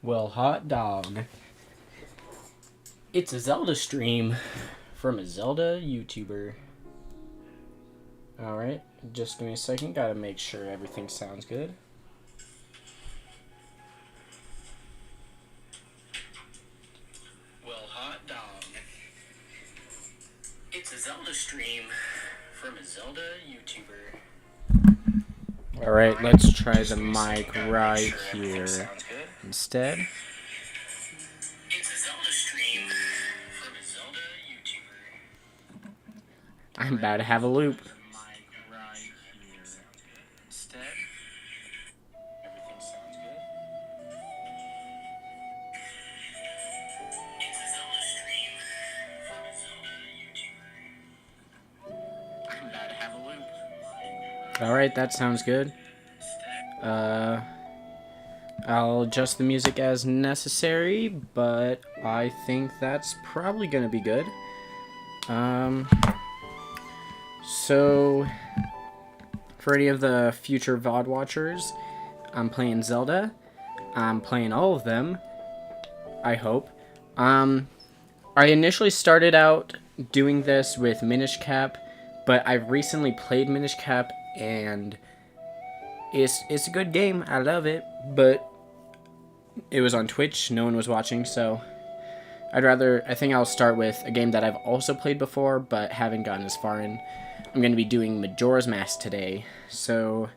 Well, hot dog. It's a Zelda stream from a Zelda YouTuber. Alright, just give me a second. Gotta make sure everything sounds good. Well, hot dog. It's a Zelda stream from a Zelda YouTuber. Alright, let's try the mic right here instead. It's a Zelda stream from a Zelda YouTuber. I'm about to have a loop. Everything sounds good. It's a Zelda stream from a Zelda YouTuber. I'm about to have a loop. Alright, that sounds good. I'll adjust the music as necessary, but I think that's probably gonna be good. So for any of the future VOD watchers, I'm playing Zelda. I'm playing all of them, I hope. I initially started out doing this with Minish Cap, but I've recently played Minish Cap and it's a good game. I love it, but it was on Twitch. No one was watching, so I think I'll start with a game that I've also played before, but haven't gotten as far in. I'm going to be doing Majora's Mask today, so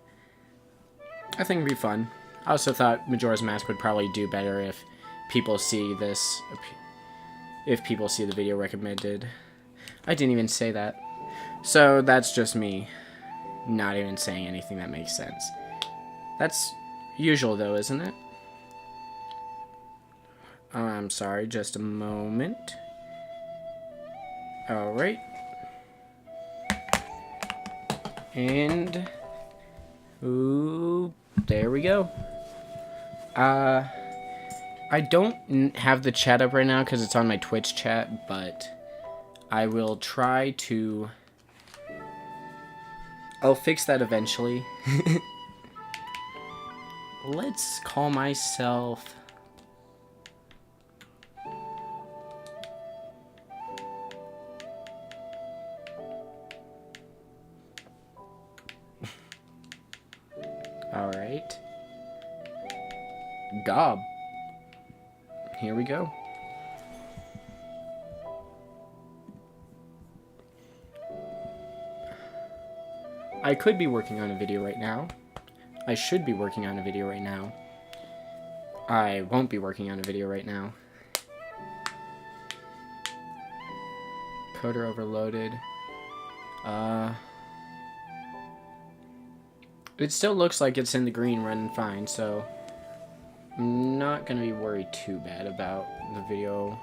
I think it'd be fun. I also thought Majora's Mask would probably do better if people see this, if people see the video recommended. I didn't even say that. So that's just me not even saying anything that makes sense. That's usual though, isn't it? I'm sorry, just a moment. Alright. And ooh, there we go. I don't have the chat up right now because it's on my Twitch chat, but I will try to... I'll fix that eventually. Let's call myself... Alright. Gob. Here we go. I could be working on a video right now. I should be working on a video right now. I won't be working on a video right now. Coder overloaded. It still looks like it's in the green running fine, so I'm not gonna be worried too bad about the video.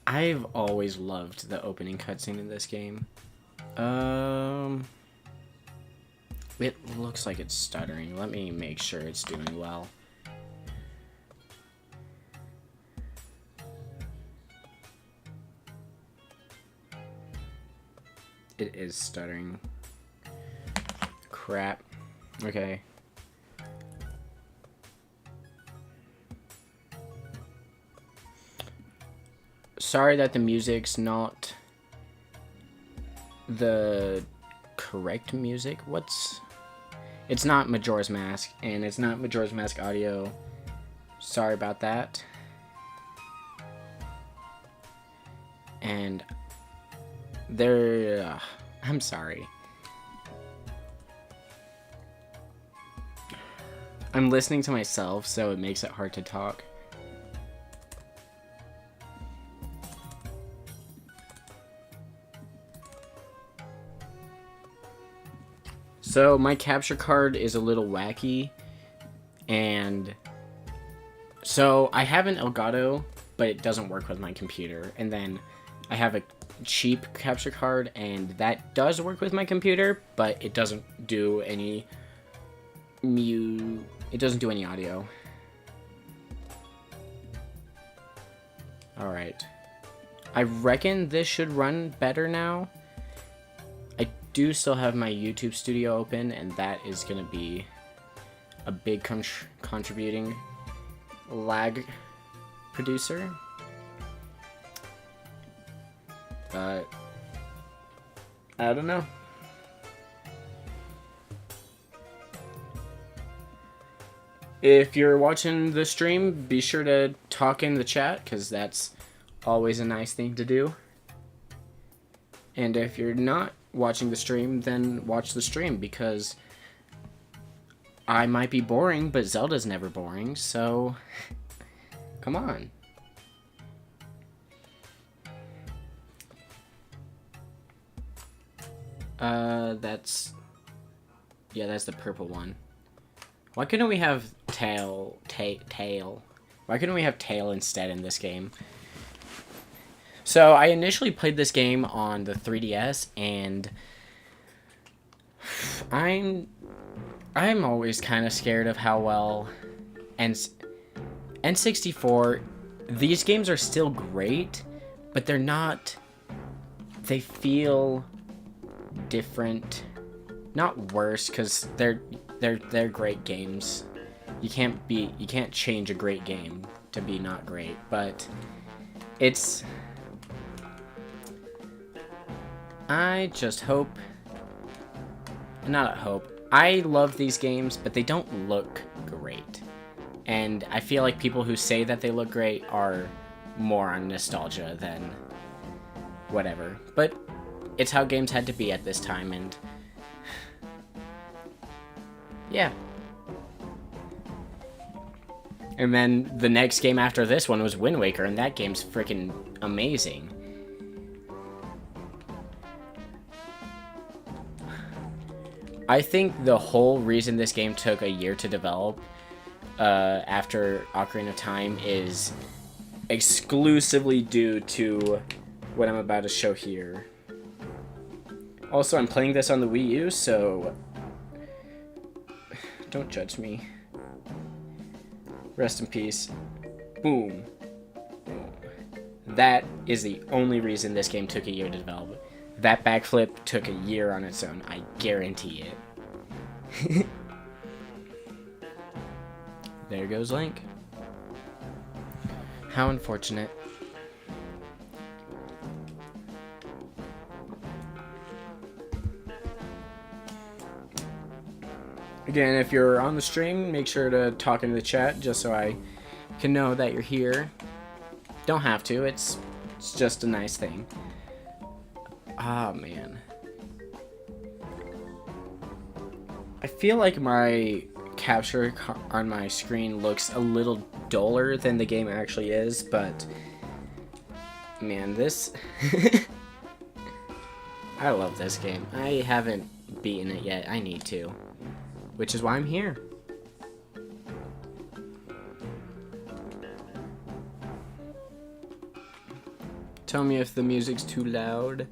I've always loved the opening cutscene in this game. It looks like it's stuttering. Let me make sure it's doing well. It is stuttering. Crap. Okay. Sorry that the music's not the correct music. It's not Majora's Mask, and it's not Majora's Mask audio. Sorry about that. And I'm sorry. I'm listening to myself, so it makes it hard to talk. So my capture card is a little wacky, and so I have an Elgato, but it doesn't work with my computer. And then I have a cheap capture card, and that does work with my computer, but it doesn't do any it doesn't do any audio. Alright. I reckon this should run better now. I do still have my YouTube studio open, and that is going to be a big contributing lag producer. But I don't know. If you're watching the stream, be sure to talk in the chat, because that's always a nice thing to do. And if you're not watching the stream, then watch the stream, because I might be boring, but Zelda's never boring, so come on. That's the purple one. Why couldn't we have tail? Why couldn't we have tail instead in this game? So I initially played this game on the 3DS, and I'm always kind of scared of how well N64. These games are still great, but they're not. They feel different, not worse, because they're great games. You can't change a great game to be not great, but it's. I just hope. Not a hope. I love these games, but they don't look great. And I feel like people who say that they look great are more on nostalgia than whatever. But it's how games had to be at this time, and yeah. And then the next game after this one was Wind Waker, and that game's freaking amazing. I think the whole reason this game took a year to develop after Ocarina of Time is exclusively due to what I'm about to show here. Also, I'm playing this on the Wii U, so don't judge me. Rest in peace. Boom. That is the only reason this game took a year to develop. That backflip took a year on its own. I guarantee it. There goes Link. How unfortunate. Again, if you're on the stream, make sure to talk in the chat just so I can know that you're here. Don't have to, it's just a nice thing. Ah, man. I feel like my capture on my screen looks a little duller than the game actually is, but man, this I love this game. I haven't beaten it yet. I need to, which is why I'm here. Tell me if the music's too loud.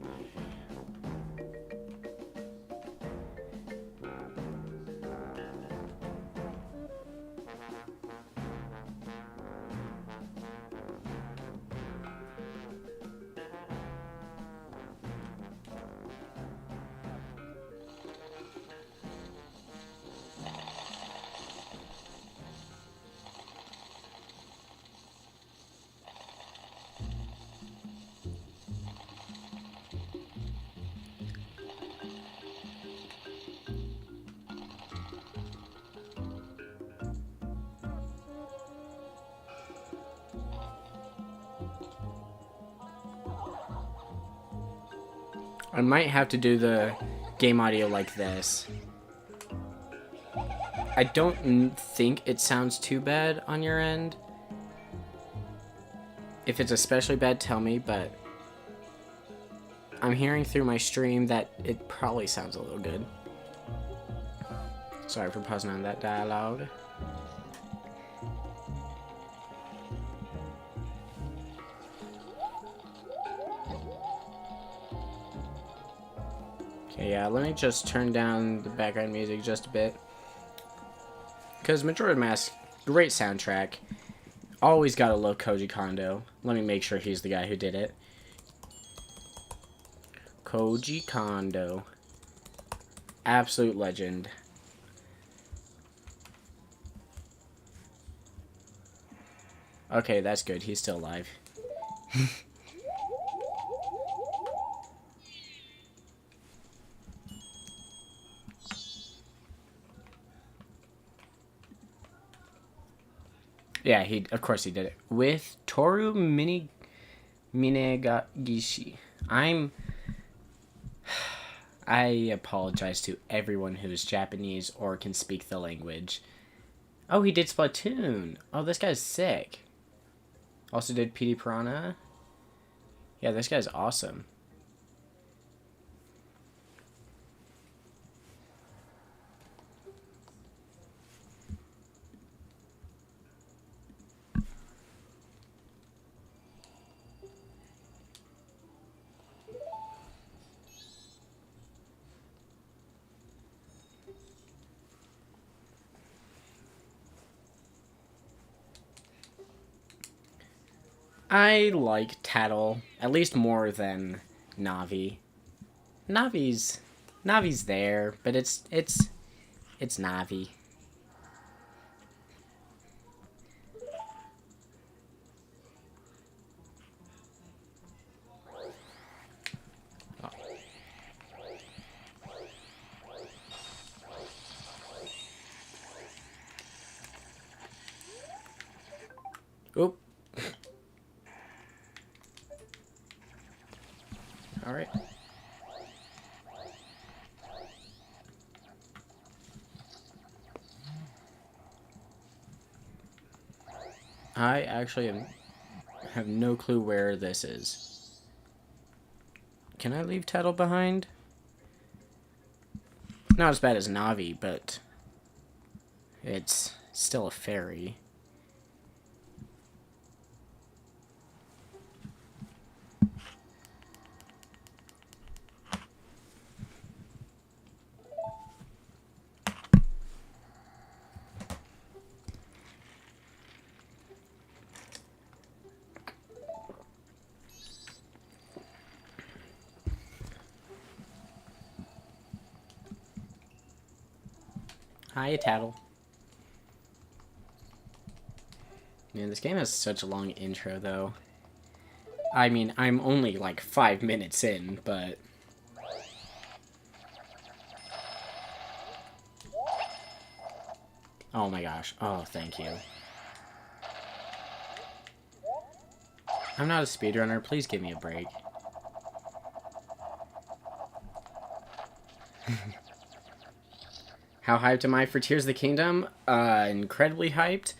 I might have to do the game audio like this. I don't think it sounds too bad on your end. If it's especially bad, tell me, but I'm hearing through my stream that it probably sounds a little good. Sorry for pausing on that dialogue. Okay, yeah, let me just turn down the background music just a bit. Because Majora Mask, great soundtrack. Always gotta love Koji Kondo. Let me make sure he's the guy who did it. Koji Kondo. Absolute legend. Okay, that's good. He's still alive. Yeah, of course he did it. With Toru Minegishi. I apologize to everyone who's Japanese or can speak the language. Oh, he did Splatoon. Oh, this guy's sick. Also did PD Piranha. Yeah, this guy's awesome. I like Tattle, at least more than Navi. Navi's there, but it's Navi. Oop. Alright. I actually have no clue where this is. Can I leave Tattle behind? Not as bad as Navi, but it's still a fairy. Hi, Tattle. Man, this game has such a long intro, though. I mean, I'm only like 5 minutes in, but... Oh my gosh. Oh, thank you. I'm not a speedrunner. Please give me a break. How hyped am I for Tears of the Kingdom? Incredibly hyped.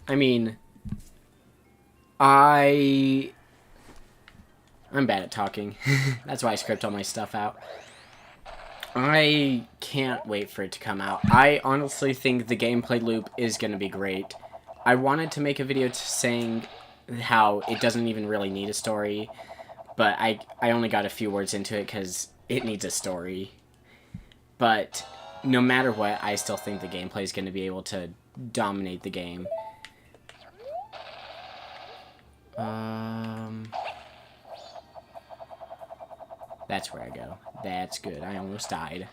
I mean, I'm bad at talking. That's why I script all my stuff out. I can't wait for it to come out. I honestly think the gameplay loop is going to be great. I wanted to make a video saying how it doesn't even really need a story, but I only got a few words into it because it needs a story. But no matter what, I still think the gameplay is going to be able to dominate the game. That's where I go. That's good. I almost died.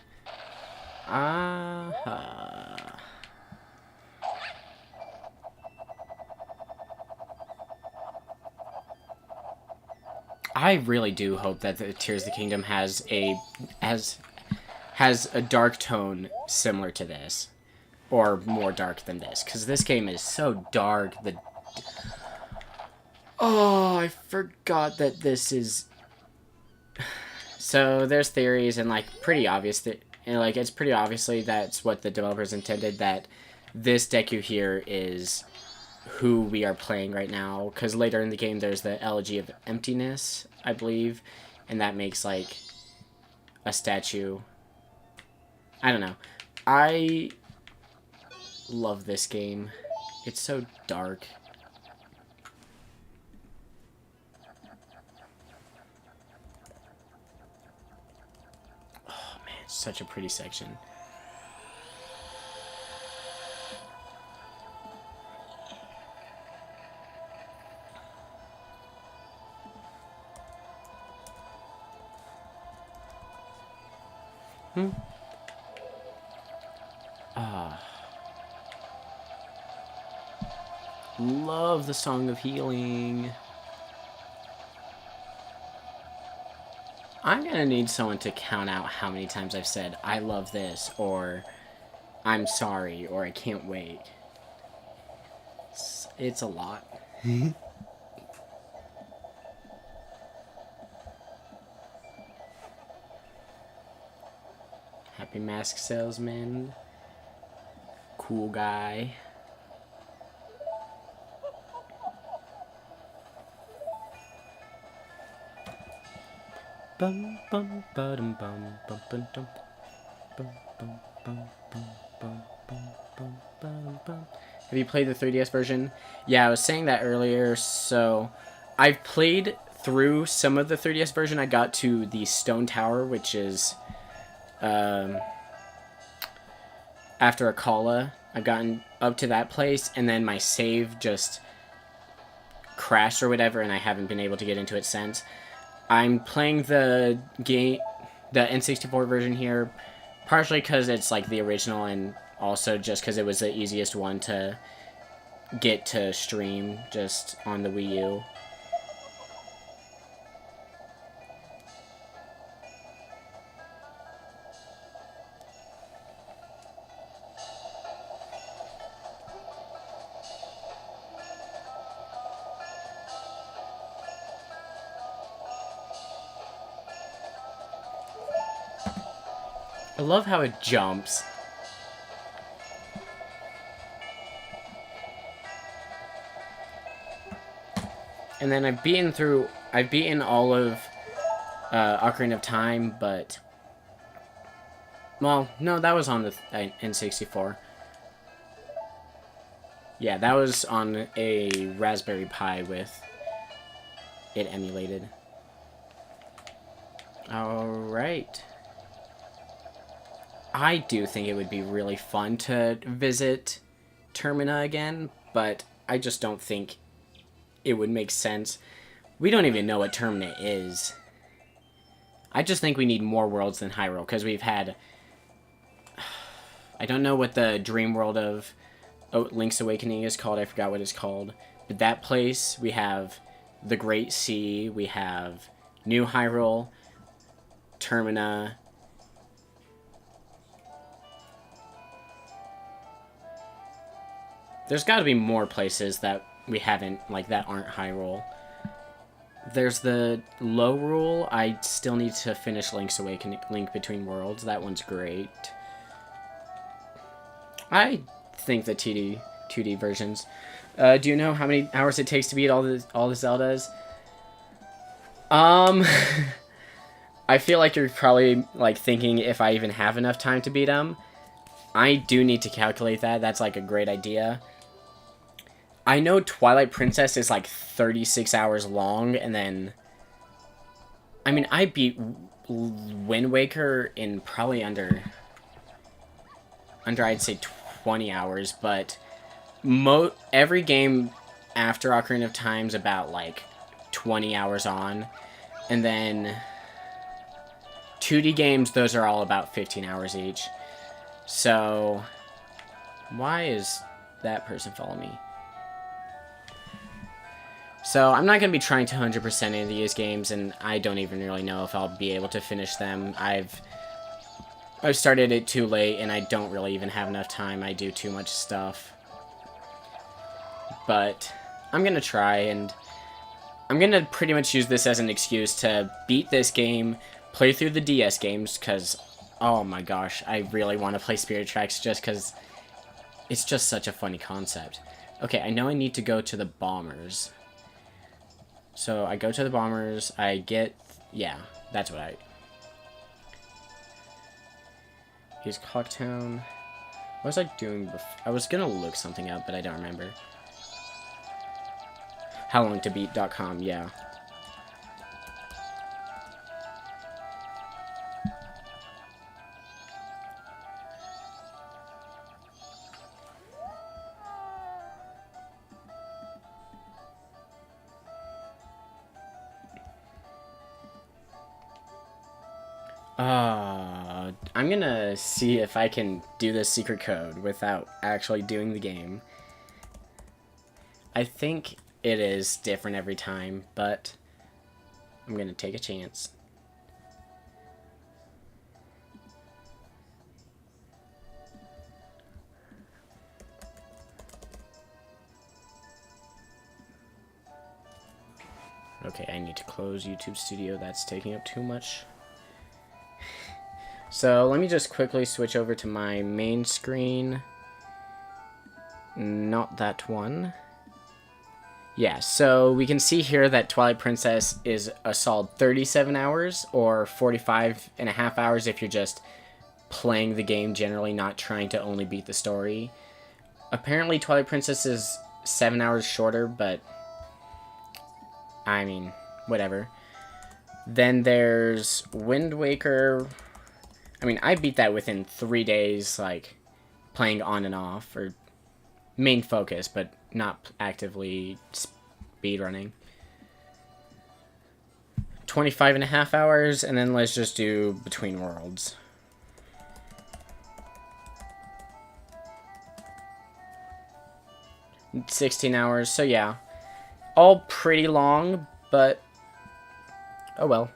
I really do hope that the Tears of the Kingdom has a dark tone similar to this, or more dark than this, because this game is so dark. Oh, I forgot that this is. So there's theories and like pretty obvious that like it's pretty obviously that's what the developers intended, that this Deku here is who we are playing right now, because later in the game there's the Elegy of Emptiness, I believe, and that makes like a statue. I don't know. I love this game. It's so dark. Oh man, it's such a pretty section. Love the Song of Healing. I'm gonna need someone to count out how many times I've said, I love this, or I'm sorry, or I can't wait. It's a lot. Happy Mask Salesman. Cool guy. Bum bum bum bum bum bum bum bum bum bum bum bum bum bum. Have you played the 3DS version? Yeah, I was saying that earlier. So, I've played through some of the 3DS version. I got to the Stone Tower, which is after Akala. I've gotten up to that place, and then my save just crashed or whatever, and I haven't been able to get into it since. I'm playing the game, the N64 version here, partially because it's like the original, and also just because it was the easiest one to get to stream just on the Wii U. I love how it jumps. And then I've beaten all of Ocarina of Time, but... Well, no, that was on the N64. Yeah, that was on a Raspberry Pi with it emulated. Alright. I do think it would be really fun to visit Termina again, but I just don't think it would make sense. We don't even know what Termina is. I just think we need more worlds than Hyrule, because we've had... I don't know what the dream world of Link's Awakening is called. I forgot what it's called. But that place, we have the Great Sea, we have New Hyrule, Termina... There's got to be more places that we haven't, like, that aren't Hyrule. There's the Low Rule. I still need to finish Link's Awakening, Link Between Worlds. That one's great. I think the 2D versions. Do you know how many hours it takes to beat all the Zeldas? I feel like you're probably, like, thinking if I even have enough time to beat them. I do need to calculate that. That's, like, a great idea. I know Twilight Princess is like 36 hours long, and then... I mean, I beat Wind Waker in probably under I'd say 20 hours, but every game after Ocarina of Time's about like 20 hours on, and then 2D games, those are all about 15 hours each. So, why is that person following me? So, I'm not going to be trying to 100% any of these games, and I don't even really know if I'll be able to finish them. I've started it too late, and I don't really even have enough time. I do too much stuff. But, I'm going to try, and I'm going to pretty much use this as an excuse to beat this game, play through the DS games, because, oh my gosh, I really want to play Spirit Tracks just because it's just such a funny concept. Okay, I know I need to go to the Bombers. So, I go to the Bombers, I get... Yeah, that's what I... Here's Clocktown. What was I doing before? I was gonna look something up, but I don't remember. Howlongtobeat.com, yeah. I'm gonna see if I can do this secret code without actually doing the game. I think it is different every time, but I'm gonna take a chance. Okay, I need to close YouTube Studio. That's taking up too much. So let me just quickly switch over to my main screen. Not that one. Yeah, so we can see here that Twilight Princess is a solid 37 hours, or 45 and a half hours if you're just playing the game generally, not trying to only beat the story. Apparently Twilight Princess is 7 hours shorter, but I mean, whatever. Then there's Wind Waker. I mean, I beat that within 3 days, like, playing on and off, or main focus, but not actively speedrunning. 25 and a half hours, and then let's just do Between Worlds. – 16 hours, so yeah. All pretty long, but oh well.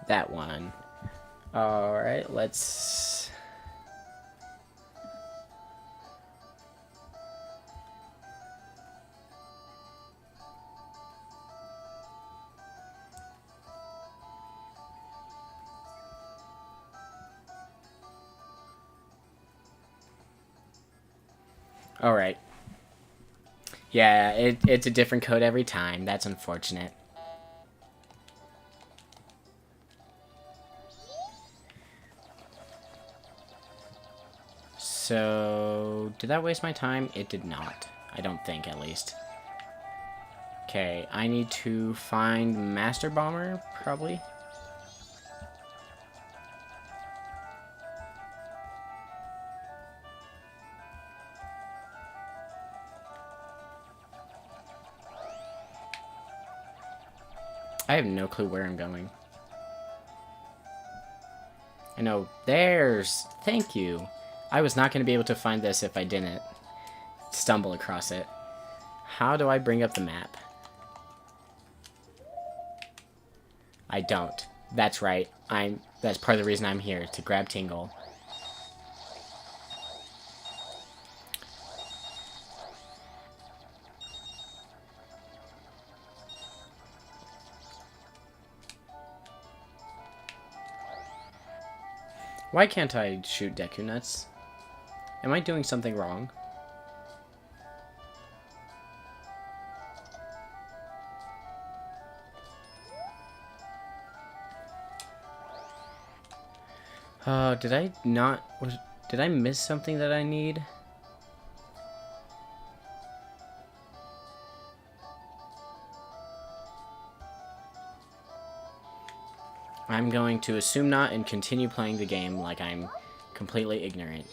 That one. Alright, let's... Alright. Yeah, it's a different code every time. That's unfortunate. So, did that waste my time? It did not. I don't think, at least. Okay, I need to find Master Bomber, probably. I have no clue where I'm going. I know, there's... Thank you. I was not going to be able to find this if I didn't stumble across it. How do I bring up the map? I don't. That's right. That's part of the reason I'm here, to grab Tingle. Why can't I shoot Deku Nuts? Am I doing something wrong? Did I not... Did I miss something that I need? I'm going to assume not and continue playing the game like I'm completely ignorant.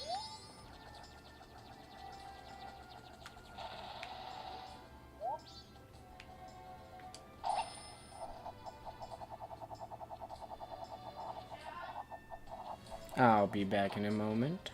I'll be back in a moment.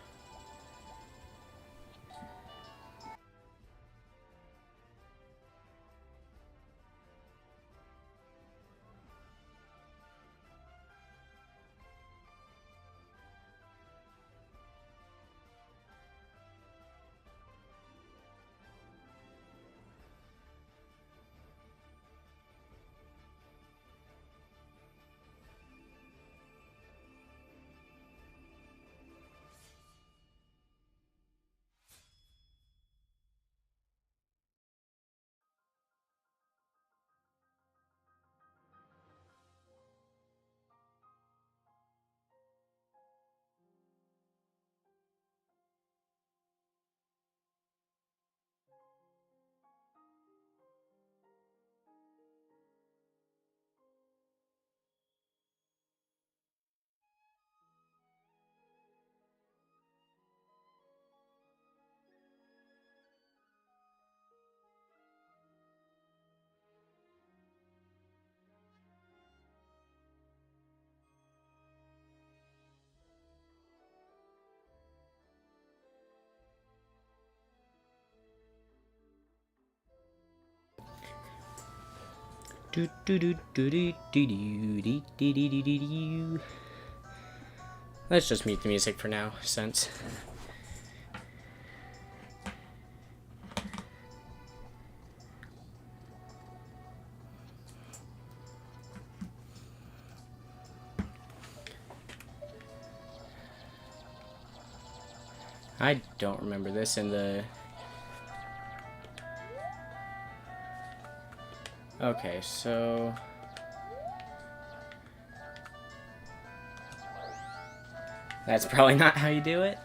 Let's just mute the music for now, since... I don't remember this in the... Okay, so... That's probably not how you do it.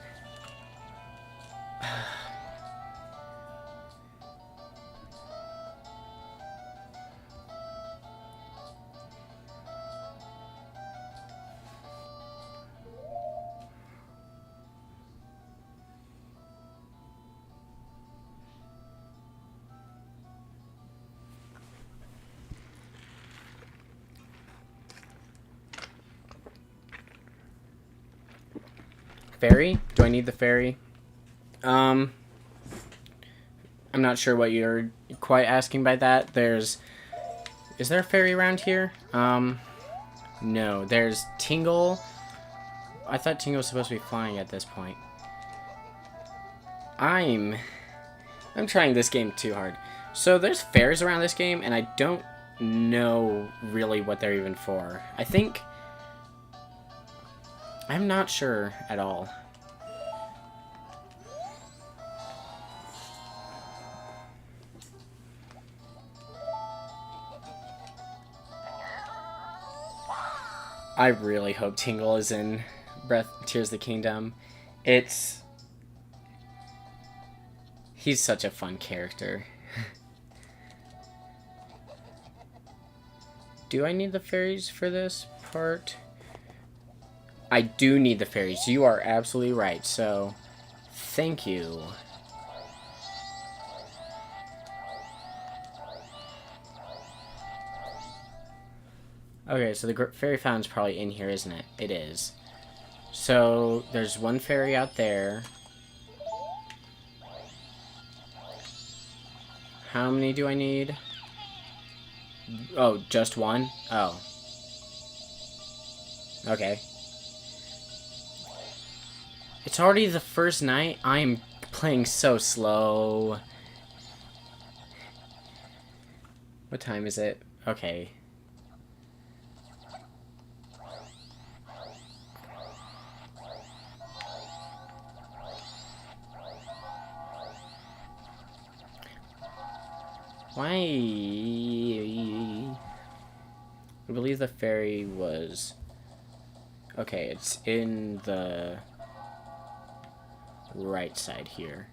Fairy? Do I need the fairy? I'm not sure what you're quite asking by that. Is there a fairy around here? No. There's Tingle. I thought Tingle was supposed to be flying at this point. I'm trying this game too hard. So there's fairies around this game, and I don't know really what they're even for. I'm not sure at all. I really hope Tingle is in Tears of the Kingdom. He's such a fun character. Do I need the fairies for this part? I do need the fairies. You are absolutely right. So, thank you. Okay, so the fairy fountain's probably in here, isn't it? It is. So, there's one fairy out there. How many do I need? Oh, just one? Oh. Okay. It's already the first night. I am playing so slow. What time is it? Okay. Why? I believe the fairy was... Okay, it's in the right side here.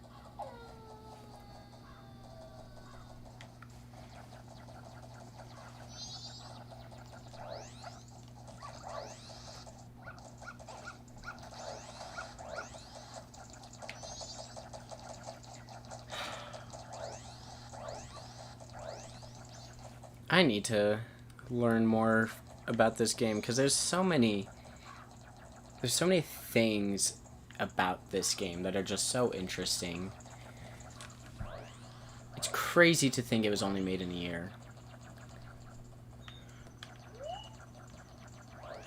I need to learn more about this game because there's so many things about this game that are just so interesting. It's crazy to think it was only made in a year.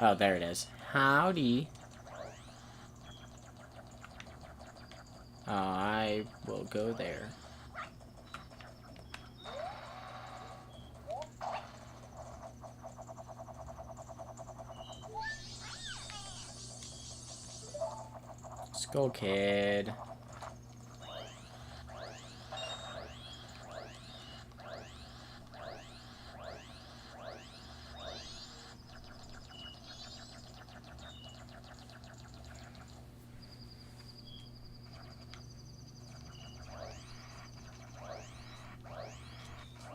Oh, there it is. Howdy. I will go there. Skull Kid.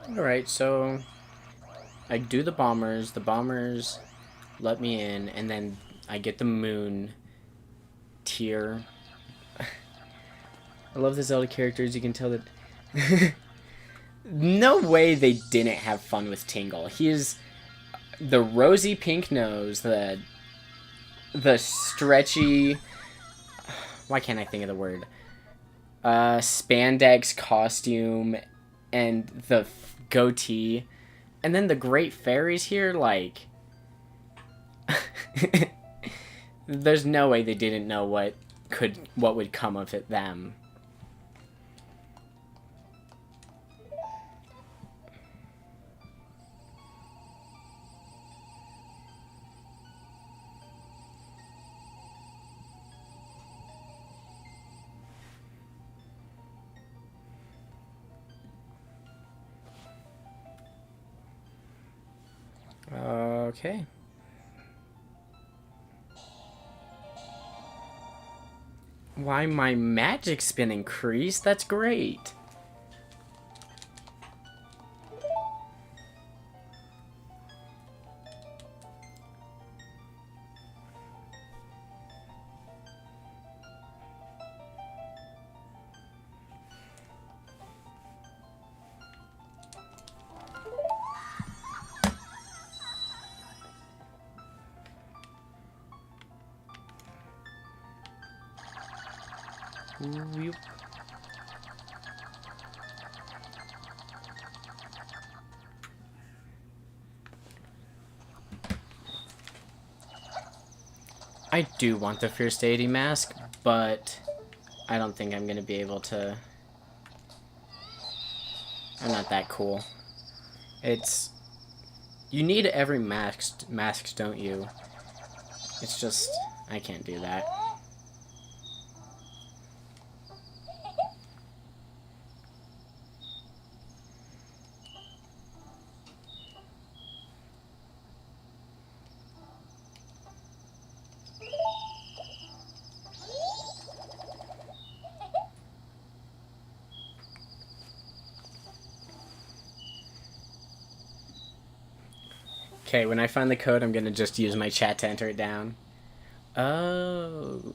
Alright, so I do the bombers let me in, and then I get the moon tier. I love the Zelda characters. You can tell that no way they didn't have fun with Tingle. He is the rosy pink nose, the stretchy, why can't I think of the word, spandex costume, and the goatee. And then the Great Fairies here, like... There's no way they didn't know what would come of them. Okay. Why, my magic spin increased? That's great. Ooh, I do want the Fierce Deity Mask, but I don't think I'm gonna be able to. I'm not that cool. It's... You need every mask, don't you? It's just... I can't do that. Okay, when I find the code, I'm gonna just use my chat to enter it down. Oh...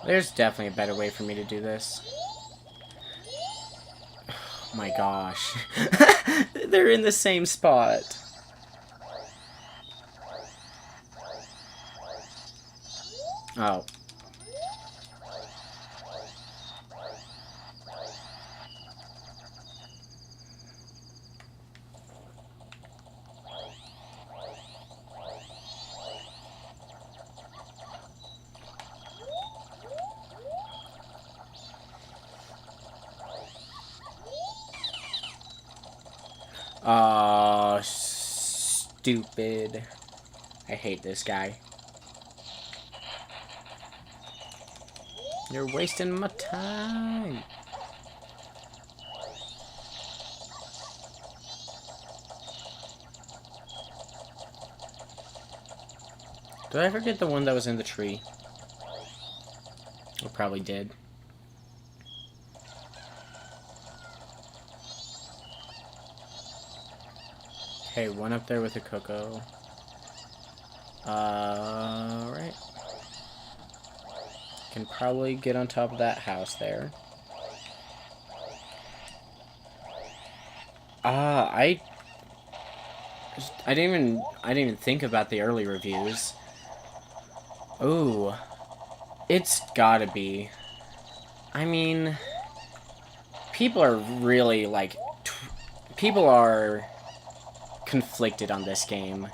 There's definitely a better way for me to do this. Oh my gosh. They're in the same spot. Oh. Oh, stupid. I hate this guy. You're wasting my time. Did I ever get the one that was in the tree? I probably did. Okay, one up there with a Coco. Right. Can probably get on top of that house there. I didn't even think about the early reviews. Ooh. It's gotta be. I mean, people are really, like, people are conflicted on this game.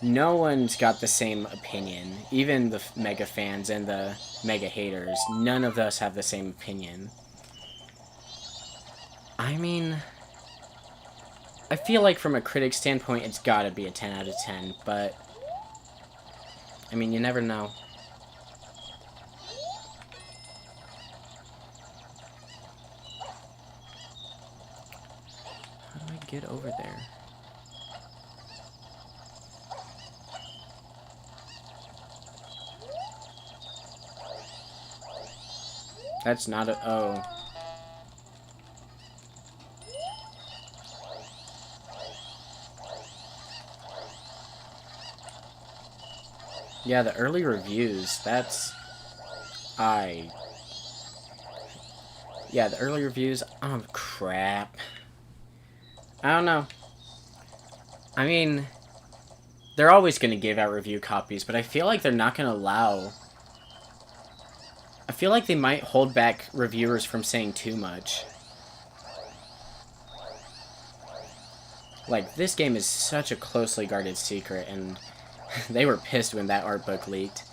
No one's got the same opinion. Even the mega fans and the mega haters. None of us have the same opinion. I mean, I feel like from a critic standpoint, it's gotta be a 10 out of 10, but I mean, you never know. How do I get over there? That's not a... Oh. Yeah, the early reviews, that's... Yeah, the early reviews, oh, crap. I don't know. I mean, they're always going to give out review copies, but I feel like they're not going to allow... I feel like they might hold back reviewers from saying too much. Like, this game is such a closely guarded secret, and they were pissed when that art book leaked.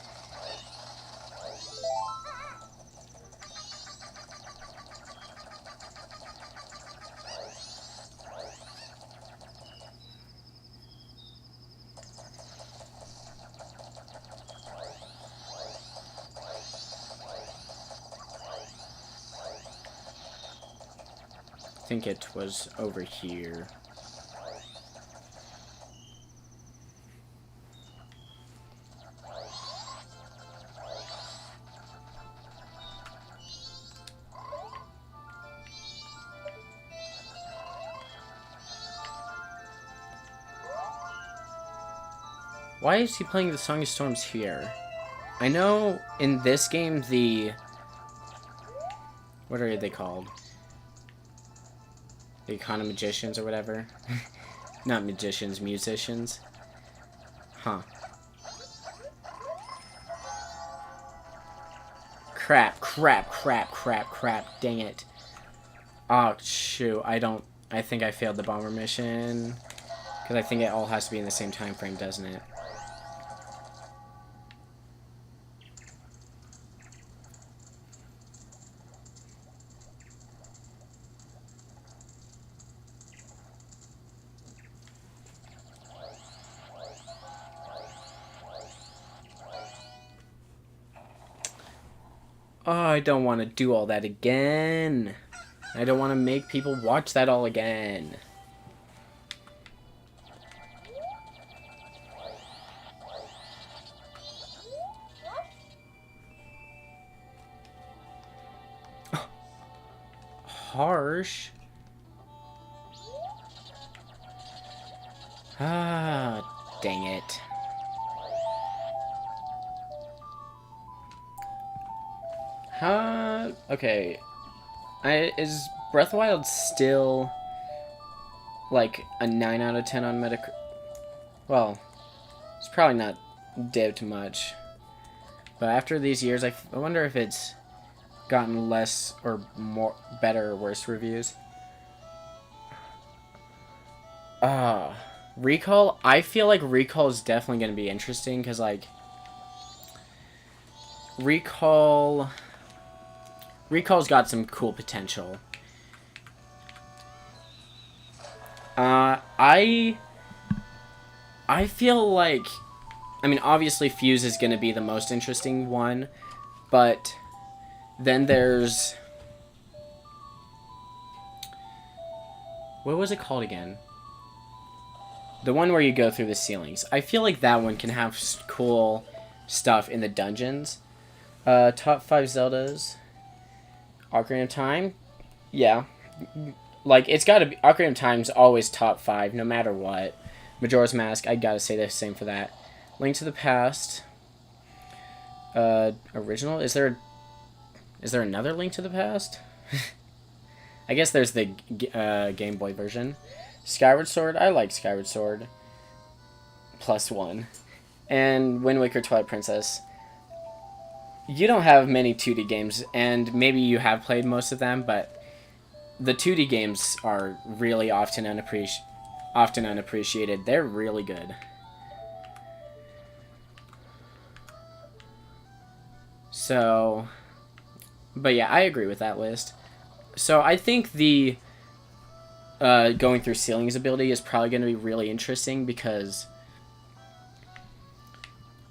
I think it was over here. Why is he playing the Song of Storms here? I know in this game the... What are they called? The Economagicians or whatever? Not magicians, musicians. Huh. Crap, crap, crap, crap, crap. Dang it. Oh, shoot. I think I failed the bomber mission. Because I think it all has to be in the same time frame, doesn't it? Oh, I don't want to do all that again. I don't want to make people watch that all again. Harsh. Ah, dang it. Okay. Is Breath of the Wild still like a 9 out of 10 on Metacritic? Well, it's probably not dipped much. But after these years, I wonder if it's gotten less or more better or worse reviews. Recall, I feel like Recall is definitely going to be interesting because like Recall's got some cool potential. I feel like, I mean, obviously Fuse is going to be the most interesting one, but then there's, what was it called again? The one where you go through the ceilings. I feel like that one can have cool stuff in the dungeons. Top 5 Zeldas. Ocarina of Time? Yeah. Like, it's gotta be... Ocarina of Time's always top 5, no matter what. Majora's Mask, I gotta say the same for that. Link to the Past. Original? Is there another Link to the Past? I guess there's the Game Boy version. Skyward Sword, I like Skyward Sword. +1. And Wind Waker Twilight Princess. You don't have many 2D games, and maybe you have played most of them, but the 2D games are really often unappreciated. They're really good. So, but yeah, I agree with that list. So I think the going through ceilings ability is probably going to be really interesting because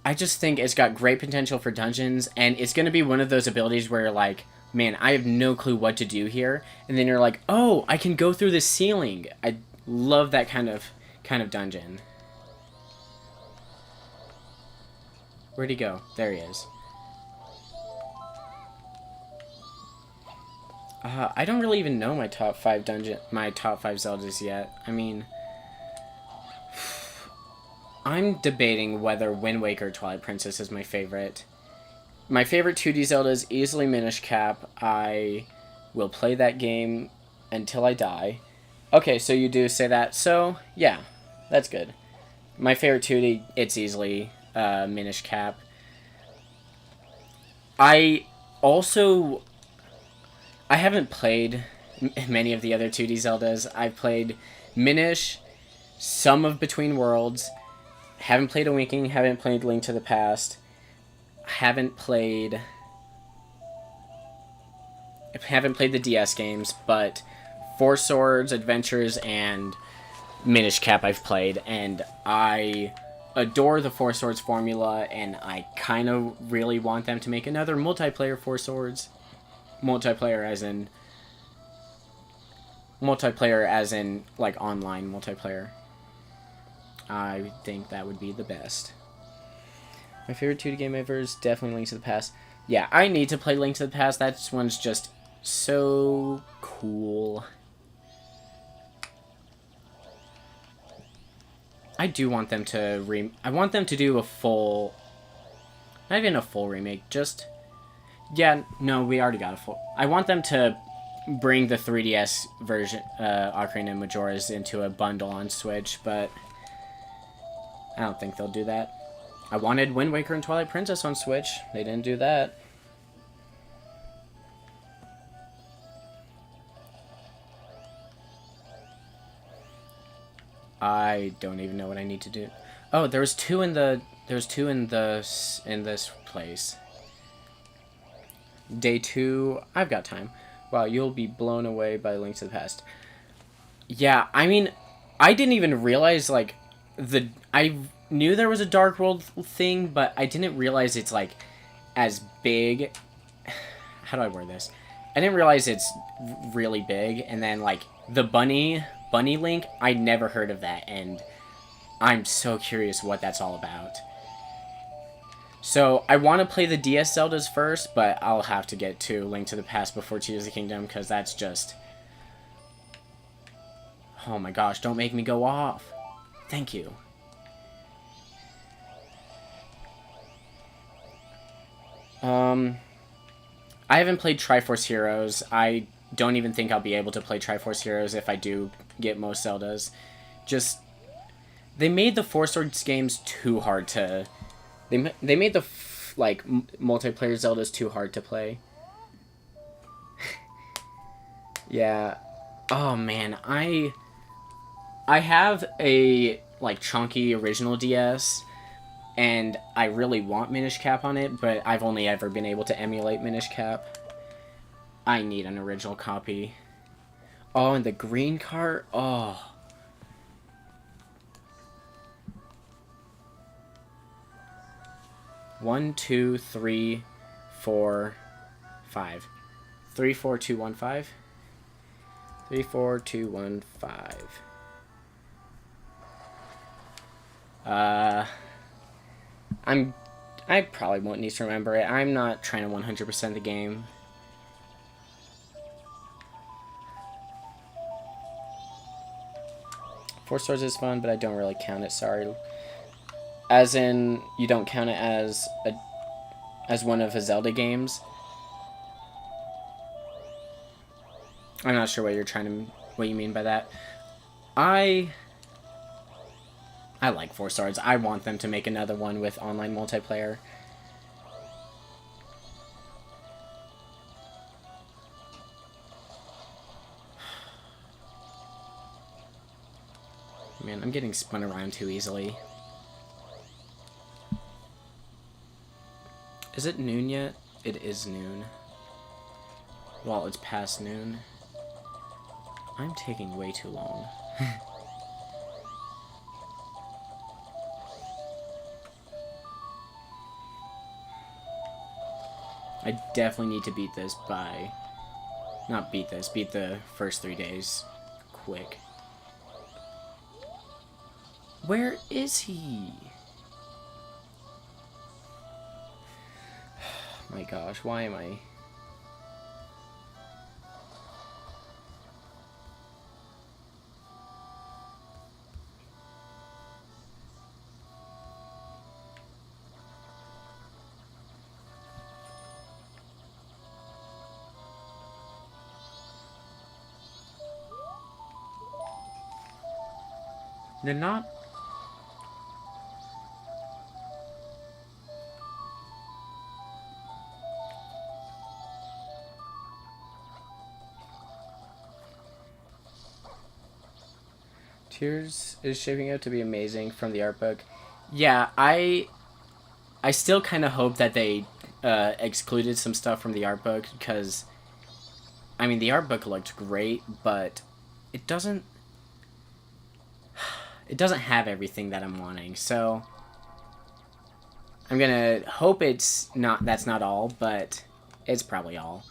I just think it's got great potential for dungeons, and it's going to be one of those abilities where you're like, man, I have no clue what to do here, and then you're like, oh, I can go through the ceiling. I love that kind of dungeon. Where'd he go? There he is. I don't really even know my top 5 Zeldas yet. I mean, I'm debating whether Wind Waker or Twilight Princess is my favorite. My favorite 2D Zelda is easily Minish Cap. I will play that game until I die. Okay, so you do say that. So, yeah, that's good. My favorite 2D, it's easily Minish Cap. I haven't played many of the other 2D Zeldas. I've played Minish, some of Between Worlds, haven't played Awakening, haven't played Link to the Past, haven't played the DS games, but Four Swords, Adventures, and Minish Cap I've played, and I adore the Four Swords formula, and I kind of really want them to make another multiplayer Four Swords. Multiplayer as in like online multiplayer. I think that would be the best. My favorite 2D game ever is definitely Link to the Past. Yeah, I need to play Link to the Past. That one's just so cool. I do want them to I want them to do a full... Not even a full remake, just... Yeah, no, we already got a full... I want them to bring the 3DS version, Ocarina of Majora's, into a bundle on Switch, but... I don't think they'll do that. I wanted Wind Waker and Twilight Princess on Switch. They didn't do that. I don't even know what I need to do. Oh, there's two in this place. Day 2, I've got time. Wow, you'll be blown away by Link to the Past. Yeah, I mean, I didn't even realize, like, I knew there was a Dark World thing, but I didn't realize it's, like, as big... How do I word this? I didn't realize it's really big, and then, like, the Bunny Link, I never heard of that, and I'm so curious what that's all about. So, I want to play the DS Zeldas first, but I'll have to get to Link to the Past before Tears of the Kingdom, because that's just... Oh my gosh, don't make me go off. Thank you. I haven't played Triforce Heroes. I don't even think I'll be able to play Triforce Heroes if I do get most Zeldas. Just... They made the Four Swords games too hard to... They made the, multiplayer Zeldas too hard to play. Yeah. Oh, man. I have a, chunky original DS, and I really want Minish Cap on it, but I've only ever been able to emulate Minish Cap. I need an original copy. Oh, and the green cart? Oh... 1, 2, 3, 4, 5. 3, 4, 2, 1, 5. 3, 4, 2, 1, 5. I probably won't need to remember it. I'm not trying to 100% the game. Four Swords is fun, but I don't really count it, sorry. As in, you don't count it as one of the Zelda games. I'm not sure what you mean by that. I like Four Swords. I want them to make another one with online multiplayer. Man, I'm getting spun around too easily. Is it noon yet? It is noon. Well, it's past noon. I'm taking way too long. I definitely need to beat this by... Not beat this, beat the first 3 days. Quick. Where is he? My gosh, why am I... They're not... Tears is shaping up to be amazing from the art book. Yeah, I still kind of hope that they excluded some stuff from the art book, because, I mean, the art book looked great, but it doesn't have everything that I'm wanting. So I'm gonna hope that's not all, but it's probably all.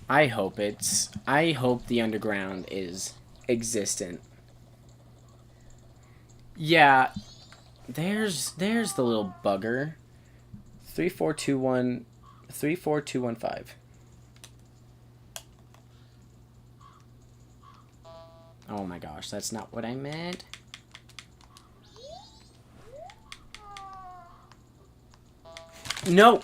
I hope the underground is existent. Yeah, there's the little bugger. 34215. Oh my gosh, that's not what I meant. No.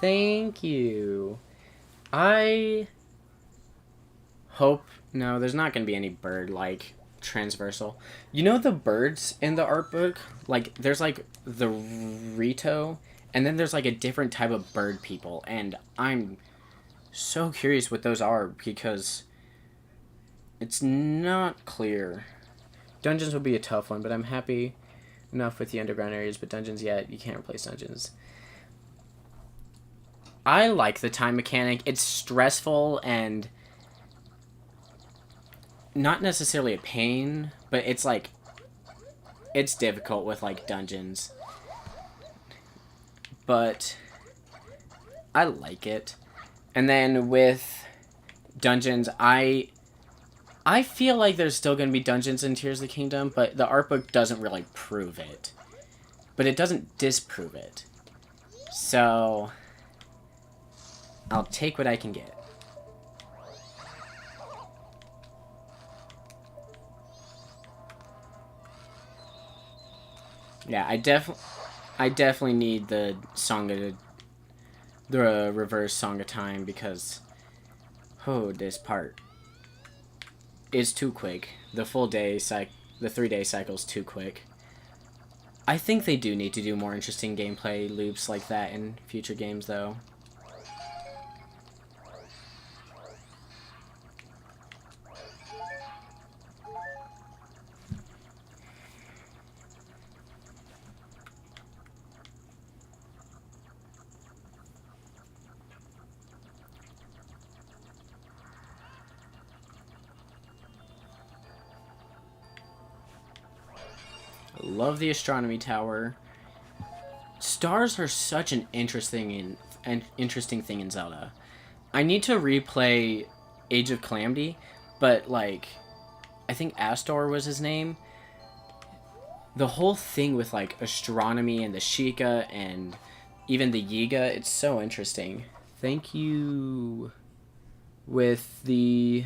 Thank you. I hope... No, there's not going to be any bird, like, transversal. You know the birds in the art book? Like, there's, like, the Rito, and then there's, like, a different type of bird people. And I'm so curious what those are, because it's not clear. Dungeons will be a tough one, but I'm happy enough with the underground areas, but dungeons, yet you can't replace dungeons. I like the time mechanic. It's stressful and not necessarily a pain, but it's like, it's difficult with like dungeons. But I like it. And then with dungeons, I feel like there's still going to be dungeons in Tears of the Kingdom, but the art book doesn't really prove it. But it doesn't disprove it. So I'll take what I can get. Yeah, I definitely need the reverse Song of Time, because this part is too quick. The 3-day cycle is too quick. I think they do need to do more interesting gameplay loops like that in future games, though. Love the astronomy tower. Stars are such an interesting thing in Zelda. I need to replay Age of Calamity, but like, I think Astor was his name. The whole thing with like astronomy and the Sheikah and even the Yiga, it's so interesting. Thank you. With the...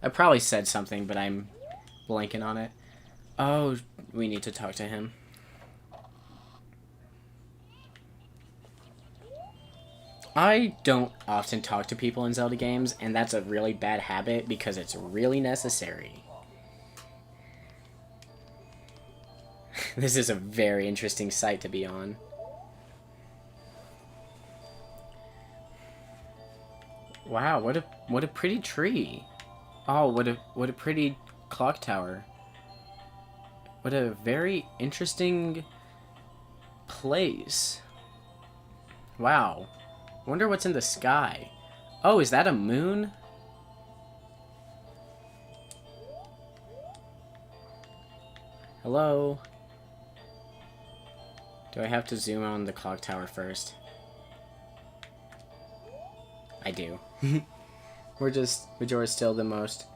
I probably said something, but I'm blanking on it. Oh, we need to talk to him. I don't often talk to people in Zelda games, and that's a really bad habit because it's really necessary. This is a very interesting site to be on. Wow, what a pretty tree. Oh, what a pretty clock tower. What a very interesting place. Wow. Wonder what's in the sky. Oh, is that a moon? Hello? Do I have to zoom on the clock tower first? I do. Majora's still the most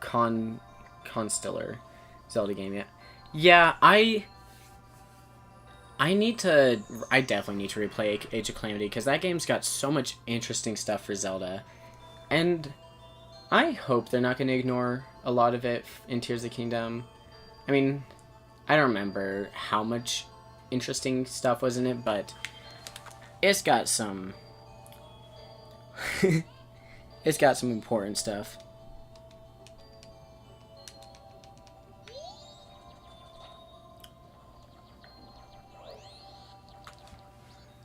constellar Zelda game yet. Yeah, I definitely need to replay Age of Calamity, because that game's got so much interesting stuff for Zelda. And I hope they're not going to ignore a lot of it in Tears of the Kingdom. I mean, I don't remember how much interesting stuff was in it, but it's got some... it's got some important stuff.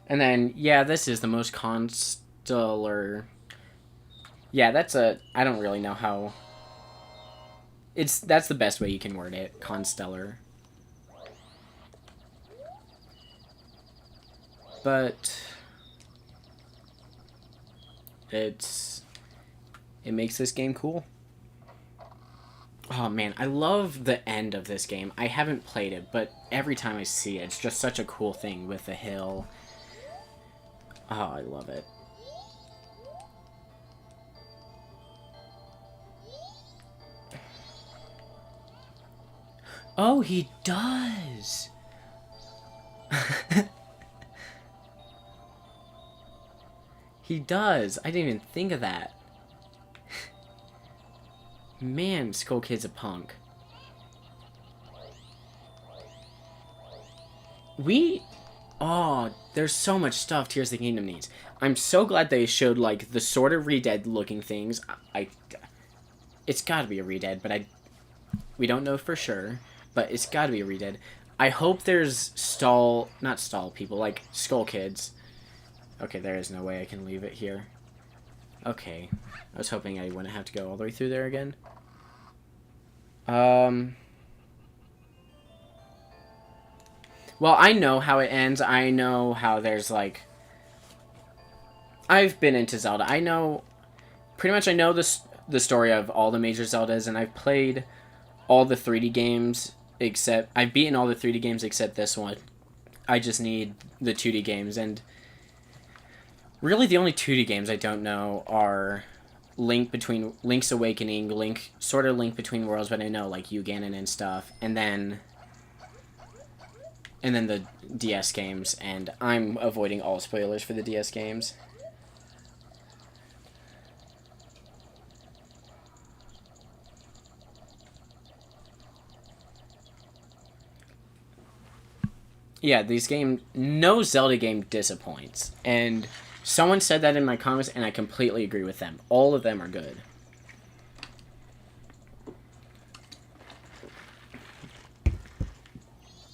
And then, yeah, this is the most constellar... Yeah, that's a... I don't really know how... That's the best way you can word it. Constellar. But... It makes this game cool. Oh, man, I love the end of this game. I haven't played it, but every time I see it, it's just such a cool thing with the hill. Oh, I love it. Oh, he does! He does! I didn't even think of that. Man, Skull Kid's a punk. Oh, there's so much stuff Tears of the Kingdom needs. I'm so glad they showed, like, the sort of Re-Dead looking things. It's gotta be a Re-Dead, but we don't know for sure. But it's gotta be a Re-Dead. I hope there's not stall people, like Skull Kids. Okay, there is no way I can leave it here. Okay. I was hoping I wouldn't have to go all the way through there again. Well, I know how it ends. I know how there's, like... I've been into Zelda. Pretty much I know the story of all the major Zeldas, and I've played all the 3D games, except... I've beaten all the 3D games except this one. I just need the 2D games, and... Really, the only 2D games I don't know are Link's Awakening, Link Between Worlds, but I know, like, Ganon and stuff, and then the DS games, and I'm avoiding all spoilers for the DS games. Yeah, no Zelda game disappoints, and someone said that in my comments, and I completely agree with them. All of them are good.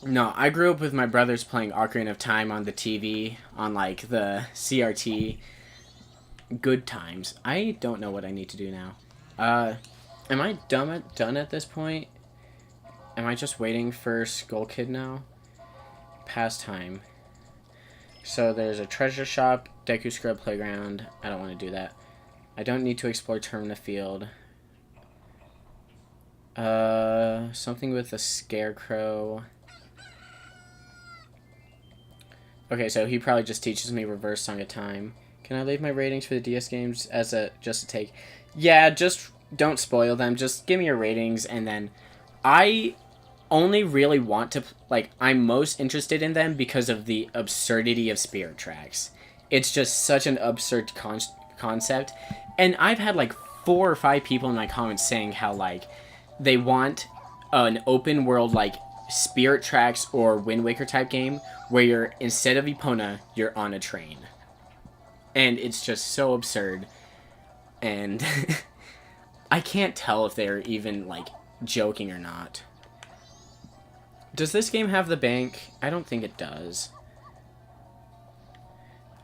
No, I grew up with my brothers playing Ocarina of Time on the TV, on, like, the CRT. Good times. I don't know what I need to do now. Am I done at this point? Am I just waiting for Skull Kid now? Pastime. So there's a treasure shop, Deku Scrub Playground. I don't want to do that. I don't need to explore Termina Field. Something with a scarecrow. Okay, so he probably just teaches me Reverse Song of Time. Can I leave my ratings for the DS games as just a take? Yeah, just don't spoil them. Just give me your ratings, and then I only really want to, like, I'm most interested in them because of the absurdity of Spirit Tracks. It's just such an absurd concept, and I've had, like, 4 or 5 people in my comments saying how, like, they want an open world, like, Spirit Tracks or Wind Waker type game where you're, instead of Epona, you're on a train. And it's just so absurd. And I can't tell if they're even, like, joking or not. Does this game have the bank? I don't think it does.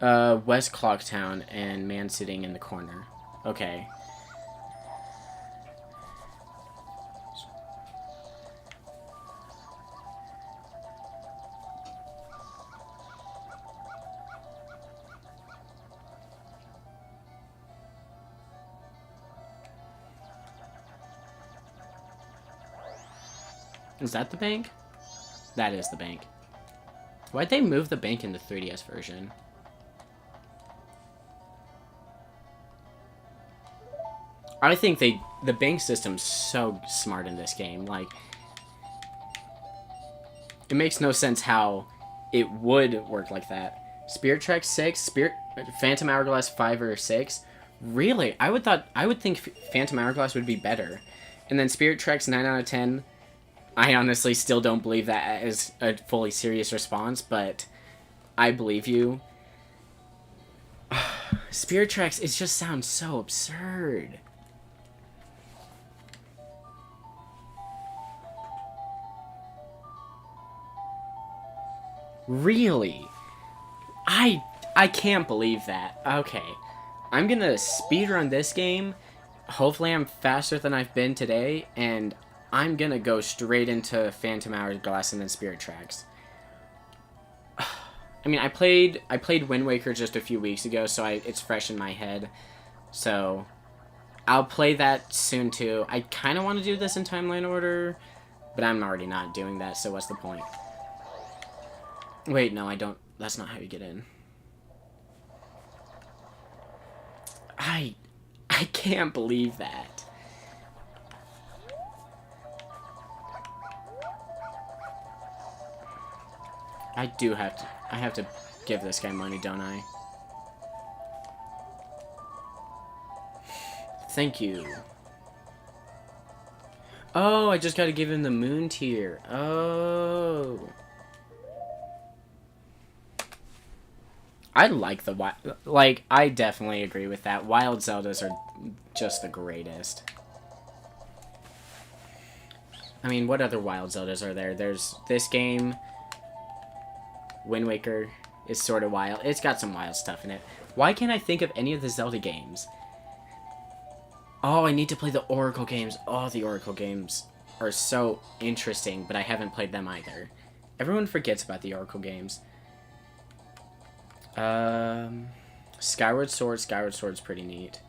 West Clocktown and man sitting in the corner. Okay. Is that the bank? That is the bank. Why'd they move the bank in the 3DS version? I think the bank system's so smart in this game. Like, it makes no sense how it would work like that. Spirit Tracks 6, Phantom Hourglass 5 or 6. Really? I would think Phantom Hourglass would be better. And then Spirit Tracks 9 out of 10. I honestly still don't believe that is a fully serious response, but I believe you. Spirit Tracks, it just sounds so absurd. Really? I can't believe that. Okay. I'm gonna speedrun this game. Hopefully I'm faster than I've been today, and I'm gonna go straight into Phantom Hourglass and then Spirit Tracks. I mean, I played Wind Waker just a few weeks ago, so it's fresh in my head. So I'll play that soon too. I kind of want to do this in timeline order, but I'm already not doing that, so what's the point? Wait, no, I don't. That's not how you get in. I can't believe that. I have to give this guy money, don't I? Thank you. Oh, I just gotta give him the moon tier. Oh. I like the wild. Like, I definitely agree with that. Wild Zeldas are just the greatest. I mean, what other Wild Zeldas are there? There's this game. Wind Waker is sort of wild. It's got some wild stuff in it. Why can't I think of any of the Zelda games? Oh, I need to play the Oracle games. Oh, the Oracle games are so interesting, but I haven't played them either. Everyone forgets about the Oracle games. Skyward Sword. Skyward Sword's pretty neat.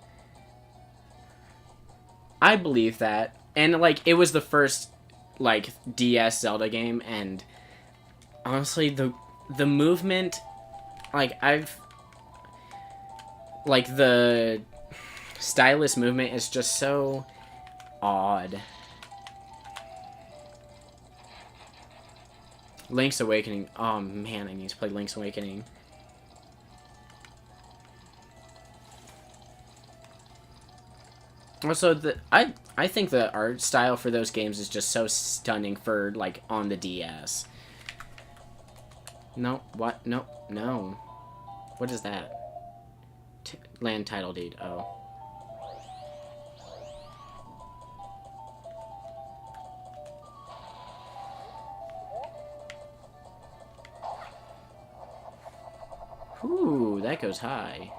I believe that. And, like, it was the first, like, DS Zelda game, and honestly, the movement, like, the stylus movement is just so odd. Link's Awakening. Oh, man, I need to play Link's Awakening. Also, I think the art style for those games is just so stunning for, like, on the DS. No, what? No, no. What is that? Land title deed. Oh. Ooh, that goes high.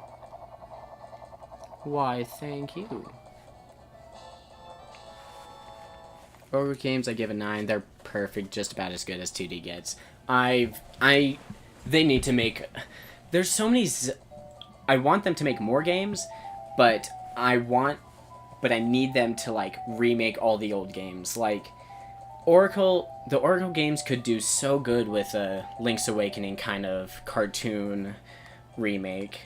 Why, thank you. Ogre games, I give a 9. They're perfect, just about as good as 2D gets. They need to make... There's so many... I want them to make more games, but I need them to, like, remake all the old games. Like, the Oracle games could do so good with a Link's Awakening kind of cartoon remake.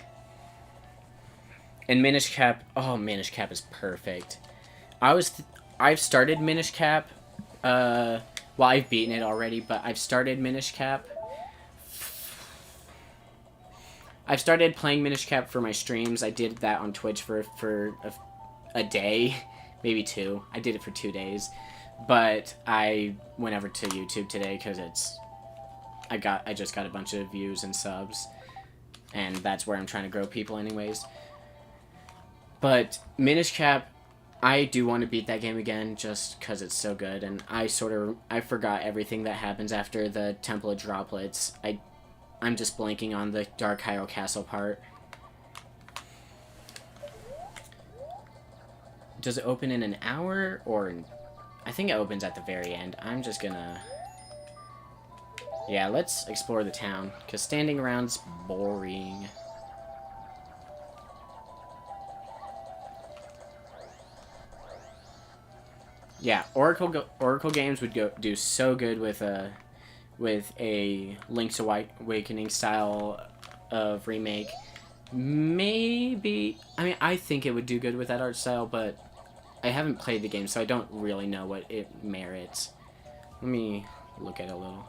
And Minish Cap... Oh, Minish Cap is perfect. I've started Minish Cap. Well, I've beaten it already, but I've started Minish Cap. I've started playing Minish Cap for my streams. I did that on Twitch for a day, maybe 2. I did it for 2 days, but I went over to YouTube today because I just got a bunch of views and subs, and that's where I'm trying to grow people anyways. But Minish Cap, I do want to beat that game again just because it's so good, and I forgot everything that happens after the Temple of Droplets. I'm just blanking on the Dark Hyrule Castle part. Does it open in an hour, or... I think it opens at the very end. I'm just gonna... Yeah, let's explore the town, because standing around's boring. Yeah, Oracle games would do so good with a Link's Awakening style of remake. Maybe, I mean, I think it would do good with that art style, but I haven't played the game, so I don't really know what it merits. Let me look at it a little.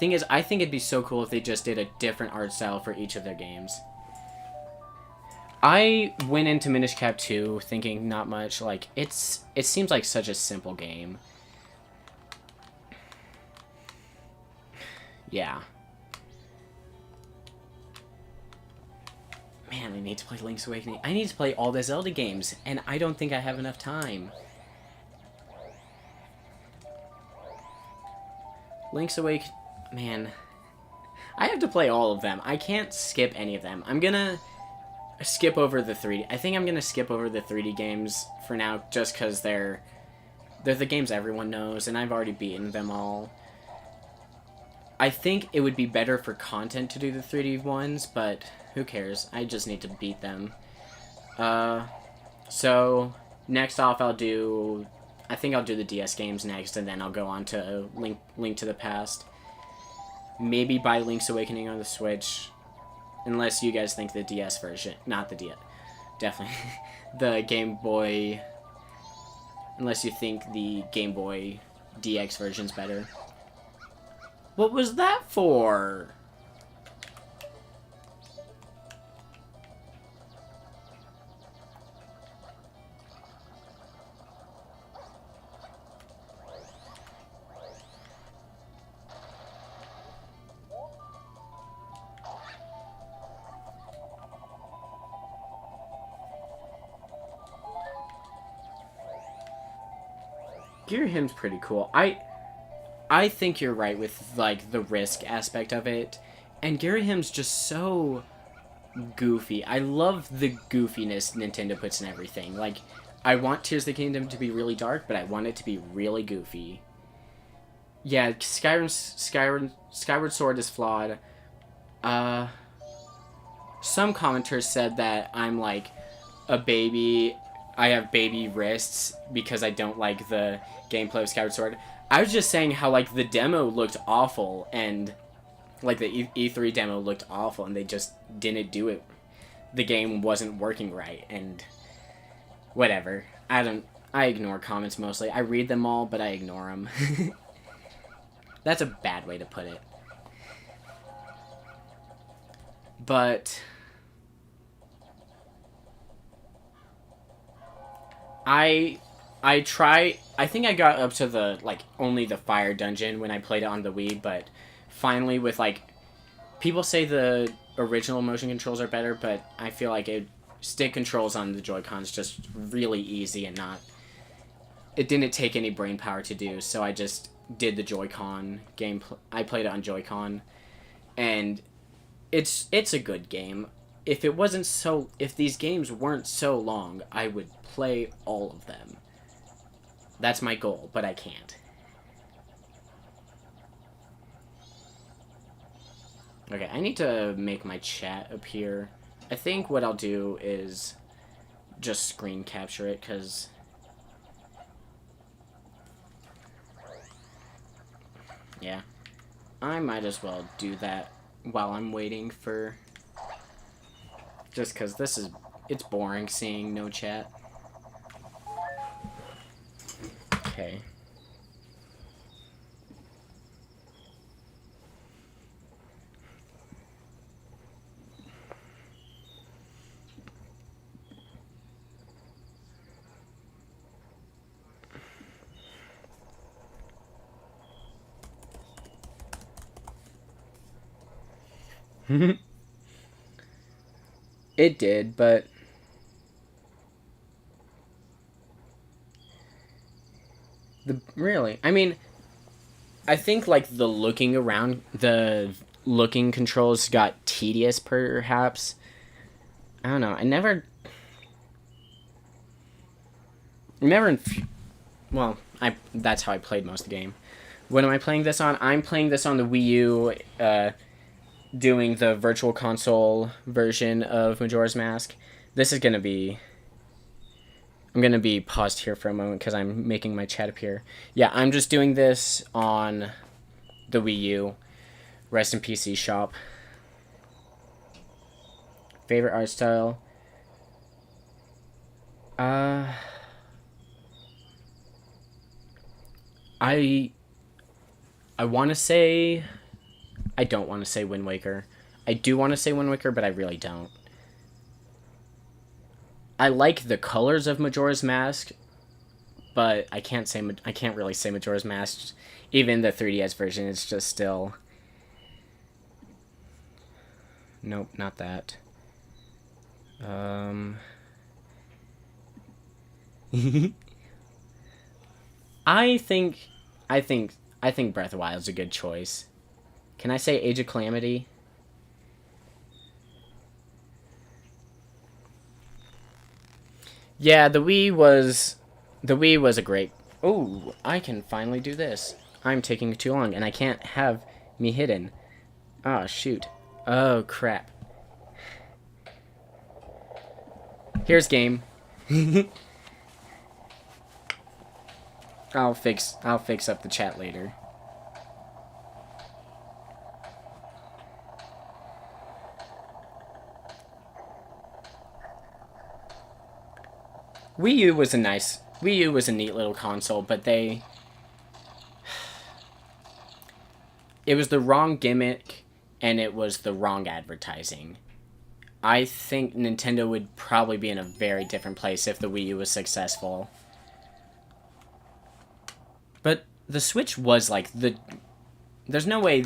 Thing is, I think it'd be so cool if they just did a different art style for each of their games. I went into Minish Cap 2 thinking not much. Like, it seems like such a simple game. Yeah. Man, I need to play Link's Awakening. I need to play all the Zelda games, and I don't think I have enough time. Link's Awakening... Man. I have to play all of them. I can't skip any of them. I'm gonna skip over the 3D... I think I'm gonna skip over the 3D games for now, just because they're the games everyone knows, and I've already beaten them all. I think it would be better for content to do the 3D ones, but who cares? I just need to beat them. So, next off I'll do... I think I'll do the DS games next, and then I'll go on to Link to the Past. Maybe buy Link's Awakening on the Switch, unless you guys think the DS version... Not the DS. Definitely. The Game Boy... Unless you think the Game Boy DX version's better. What was that for? Girahim's pretty cool. I think you're right with, like, the risk aspect of it. And Girahim's just so goofy. I love the goofiness Nintendo puts in everything. Like, I want Tears of the Kingdom to be really dark, but I want it to be really goofy. Yeah, Skyward Sword is flawed. Some commenters said that I'm, like, a baby. I have baby wrists because I don't like the gameplay of Skyward Sword. I was just saying how, like, the demo looked awful, and, like, the E3 demo looked awful, and they just didn't do it. The game wasn't working right, and whatever. I ignore comments mostly. I read them all, but I ignore them. That's a bad way to put it. But I think I got up to the, like, only the fire dungeon when I played it on the Wii, but finally with, like, people say the original motion controls are better, but I feel like stick controls on the Joy-Cons just really easy and it didn't take any brain power to do, so I just did the Joy-Con game. I played it on Joy-Con, and it's a good game. If these games weren't so long, I would play all of them. That's my goal, but I can't. Okay, I need to make my chat appear. I think what I'll do is just screen capture it, because yeah, I might as well do that while I'm waiting for... Just because it's boring seeing no chat. Okay. It did, but really, I mean, I think, like, the looking controls got tedious, perhaps. I don't know. Well, that's how I played most of the game. What am I playing this on? I'm playing this on the Wii U, doing the Virtual Console version of Majora's Mask. This is gonna be... I'm gonna be paused here for a moment because I'm making my chat appear. Yeah, I'm just doing this on the Wii U. Rest in PC shop. Favorite art style? I want to say I don't want to say Wind Waker. I do want to say Wind Waker, but I really don't. I like the colors of Majora's Mask, but I can't really say Majora's Mask. Even the 3DS version is just still. Nope, not that. I think Breath of the Wild is a good choice. Can I say Age of Calamity? Yeah, the Wii was a great. Oh, I can finally do this. I'm taking too long, and I can't have me hidden. Oh shoot. Oh crap. Here's game. I'll fix up the chat later. Wii U was a neat little console, but it was the wrong gimmick and it was the wrong advertising. I think Nintendo would probably be in a very different place if the Wii U was successful. But the Switch was like there's no way.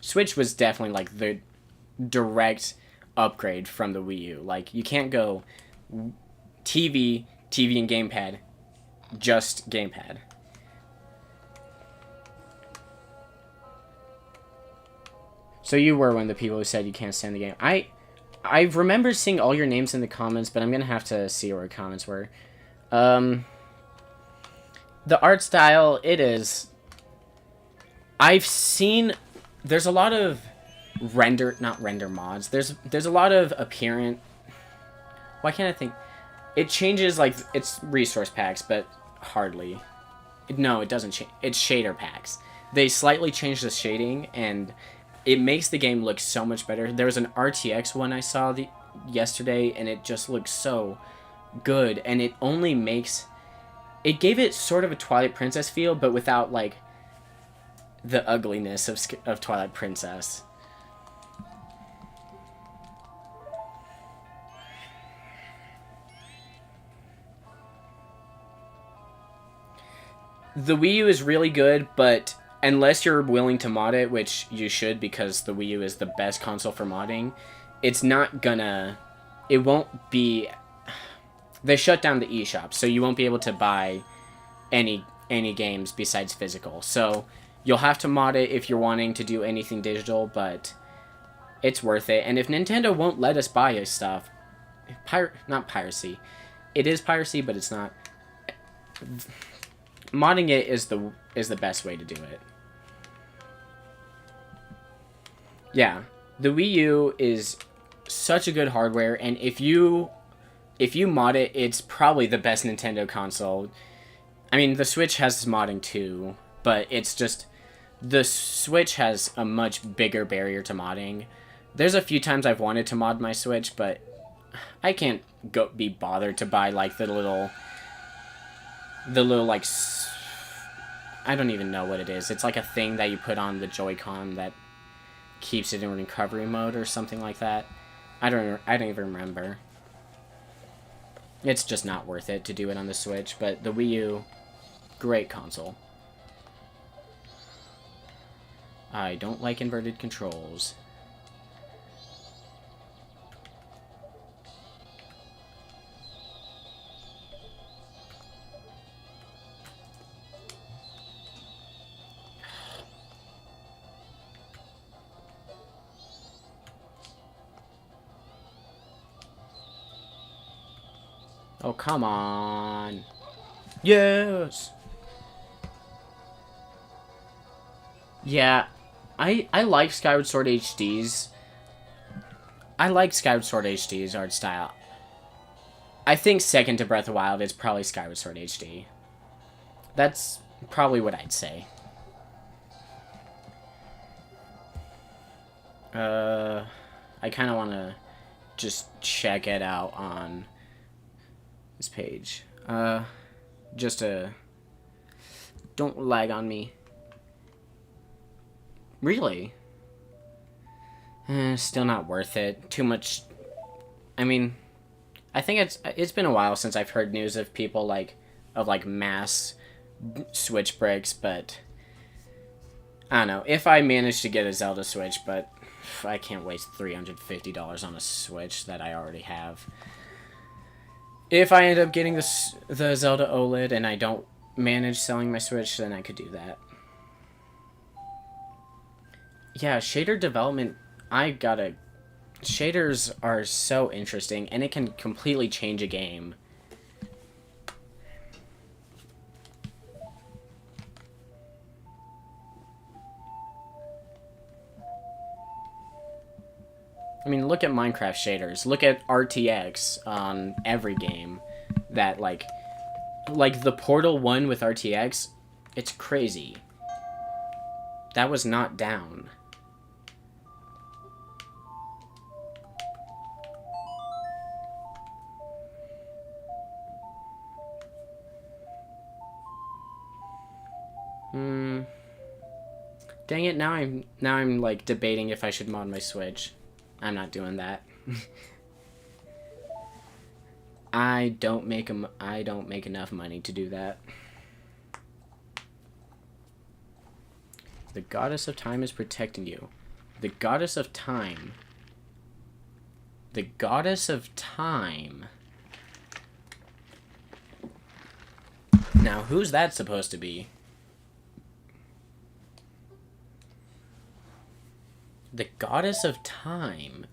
Switch was definitely like the direct upgrade from the Wii U. Like, you can't go TV and gamepad, just gamepad. So you were one of the people who said you can't stand the game. I remember seeing all your names in the comments, but I'm gonna have to see where comments were. The art style, it is. I've seen. There's a lot of not render mods. There's a lot of apparent. Why can't I think? It changes, like, it's resource packs, but hardly. No, it doesn't change. It's shader packs. They slightly change the shading, and it makes the game look so much better. There was an RTX one I saw yesterday, and it just looks so good. And it only makes... It gave it sort of a Twilight Princess feel, but without, like, the ugliness of Twilight Princess. The Wii U is really good, but unless you're willing to mod it, which you should because the Wii U is the best console for modding, it's not gonna... It won't be... They shut down the eShop, so you won't be able to buy any games besides physical. So you'll have to mod it if you're wanting to do anything digital, but it's worth it. And if Nintendo won't let us buy your stuff... Not piracy. It is piracy, but it's not... Modding it is the best way to do it. Yeah, the Wii U is such a good hardware, and if you mod it, it's probably the best Nintendo console. I mean, the Switch has modding too, but it's just the Switch has a much bigger barrier to modding. There's a few times I've wanted to mod my Switch, but I can't be bothered to buy like the little like, I don't even know what it is. It's like a thing that you put on the Joy-Con that keeps it in recovery mode or something like that. I don't even remember. It's just not worth it to do it on the Switch, but the Wii U, great console. I don't like inverted controls. Oh, come on. Yes! Yeah, I like Skyward Sword HD's. I like Skyward Sword HD's art style. I think second to Breath of the Wild is probably Skyward Sword HD. That's probably what I'd say. I kind of want to just check it out on this page. Don't lag on me. Really? Still not worth it. Too much. I mean, I think it's been a while since I've heard news of people of mass Switch breaks, but I don't know. If I manage to get a Zelda Switch, but I can't waste $350 on a Switch that I already have. If I end up getting the Zelda OLED and I don't manage selling my Switch, then I could do that. Yeah, shader development, shaders are so interesting, and it can completely change a game. I mean, look at Minecraft shaders. Look at RTX on every game. That, like the Portal 1 with RTX, it's crazy. That was not down. Dang it, now I'm like debating if I should mod my Switch. I'm not doing that. I don't make enough money to do that. The goddess of time is protecting you. The goddess of time. The goddess of time. Now, who's that supposed to be? The goddess of time.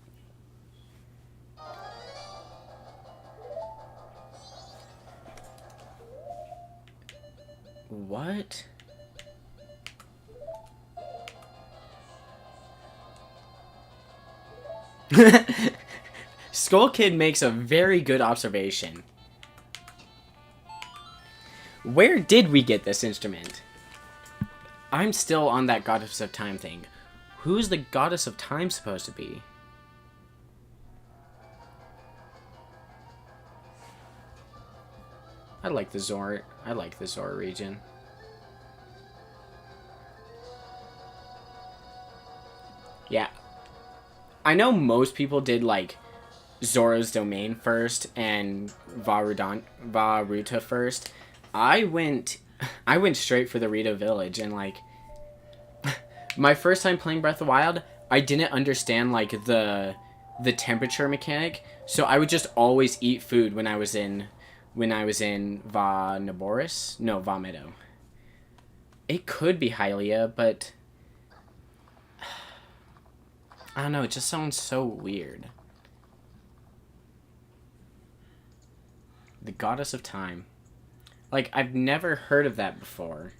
What? Skull Kid makes a very good observation. Where did we get this instrument? I'm still on that goddess of time thing. Who's the goddess of time supposed to be? I like the Zora region. Yeah. I know most people did like Zora's Domain first and Varuta first. I went straight for the Rito Village, and like my first time playing Breath of the Wild, I didn't understand like the temperature mechanic, so I would just always eat food when I was in Va Meadow. It could be Hylia, but I don't know, it just sounds so weird. The Goddess of Time. Like, I've never heard of that before.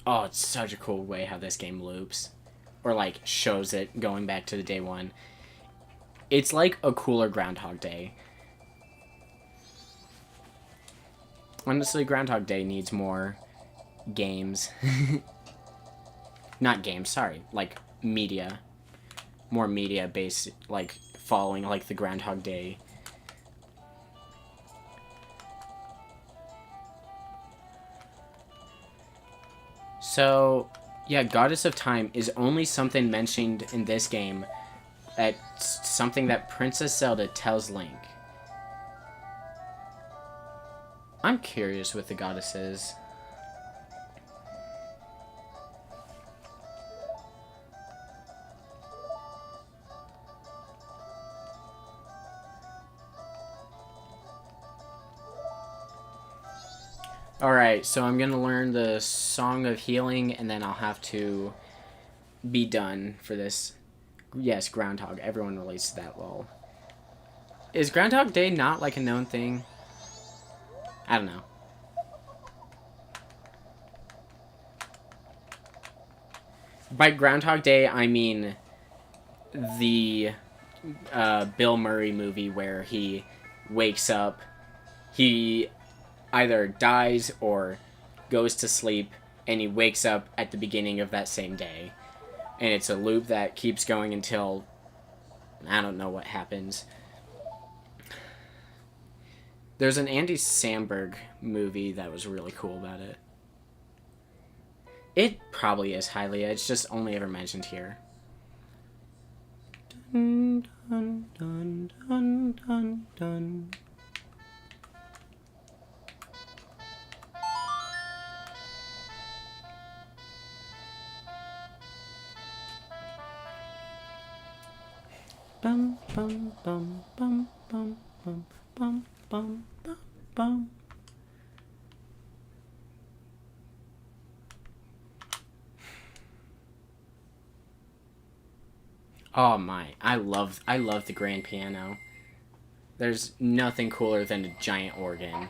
Oh, it's such a cool way how this game loops. Or, like, shows it going back to the day one. It's like a cooler Groundhog Day. Honestly, Groundhog Day needs more games. Not games, sorry. Like, media. More media-based, like, following, like, the Groundhog Day. So, yeah, Goddess of Time is only something mentioned in this game. That's something that Princess Zelda tells Link. I'm curious what the goddess is. Alright, so I'm gonna learn the Song of Healing, and then I'll have to be done for this. Yes, Groundhog. Everyone relates to that, lol. Is Groundhog Day not, like, a known thing? I don't know. By Groundhog Day, I mean the Bill Murray movie where he wakes up, he either dies or goes to sleep, and he wakes up at the beginning of that same day. And it's a loop that keeps going until I don't know what happens. There's an Andy Samberg movie that was really cool about it. It probably is Hylia. It's just only ever mentioned here. Dun, dun, dun, dun, dun, dun. Bum bum bum bum bum bum bum bum bum bum. Oh my, I love the grand piano. There's nothing cooler than a giant organ.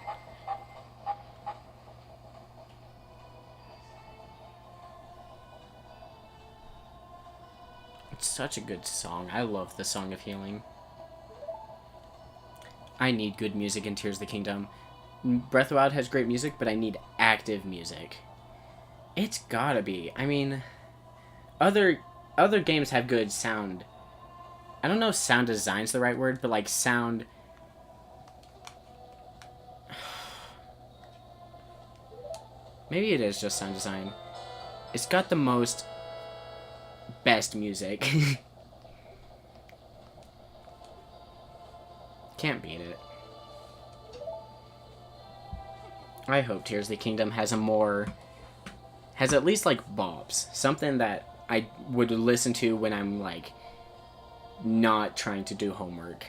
It's such a good song. I love the Song of Healing. I need good music in Tears of the Kingdom. Breath of the Wild has great music, but I need active music. It's gotta be. I mean, other games have good sound. I don't know if sound design's the right word, but like sound. Maybe it is just sound design. It's got the most best music. Can't beat it. I hope Tears of the Kingdom has at least like bops. Something that I would listen to when I'm like not trying to do homework.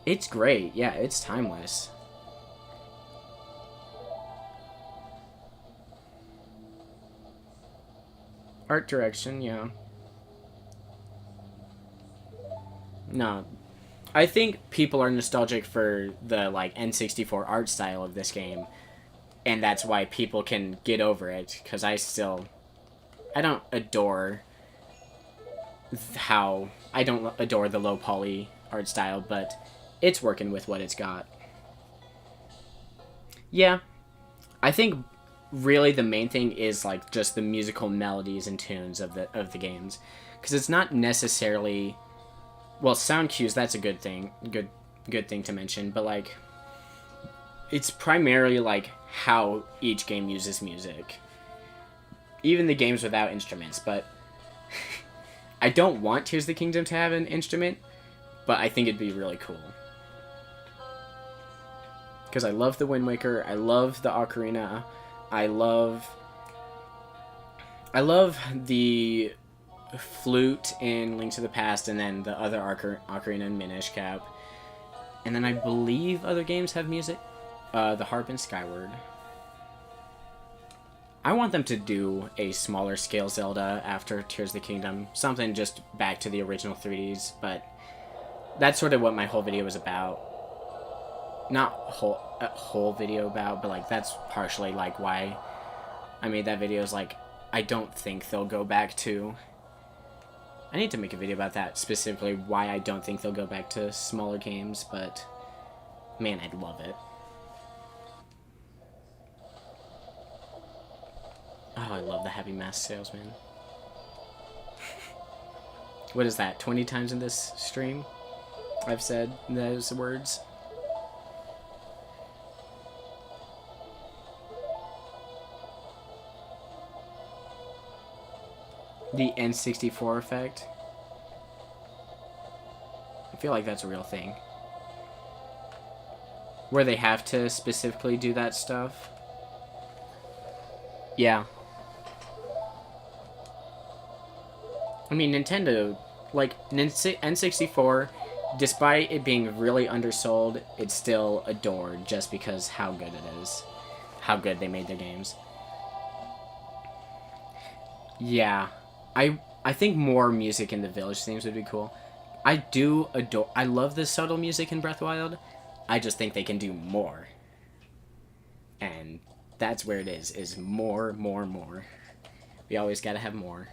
It's great. Yeah, it's timeless. Art direction, yeah. No. I think people are nostalgic for the like N64 art style of this game, and that's why people can get over it, because I don't adore the low poly art style, but it's working with what it's got. Yeah. I think really the main thing is like just the musical melodies and tunes of the games, because it's not necessarily, well, sound cues, that's a good thing to mention, but like it's primarily like how each game uses music, even the games without instruments. But I don't want Tears of the Kingdom to have an instrument, but I think it'd be really cool, because I love the Wind Waker, I love the Ocarina, I love the flute in Link to the Past, and then the other Ocarina in Minish Cap. And then I believe other games have music. The harp in Skyward. I want them to do a smaller scale Zelda after Tears of the Kingdom. Something just back to the original 3Ds, but that's sort of what my whole video was about. Not a whole video about, but like that's partially like why I made that video. Is like I don't think they'll go back to. I need to make a video about that, specifically why I don't think they'll go back to smaller games, but man, I'd love it. Oh, I love the Happy Mask Salesman. What is that, 20 times in this stream I've said those words? The N64 effect. I feel like that's a real thing. Where they have to specifically do that stuff. Yeah. I mean, Nintendo, like, N64, despite it being really undersold, it's still adored just because how good it is. How good they made their games. Yeah. I think more music in the Village themes would be cool. I love the subtle music in Breath of the Wild. I just think they can do more. And that's where it is more, more, more. We always gotta have more.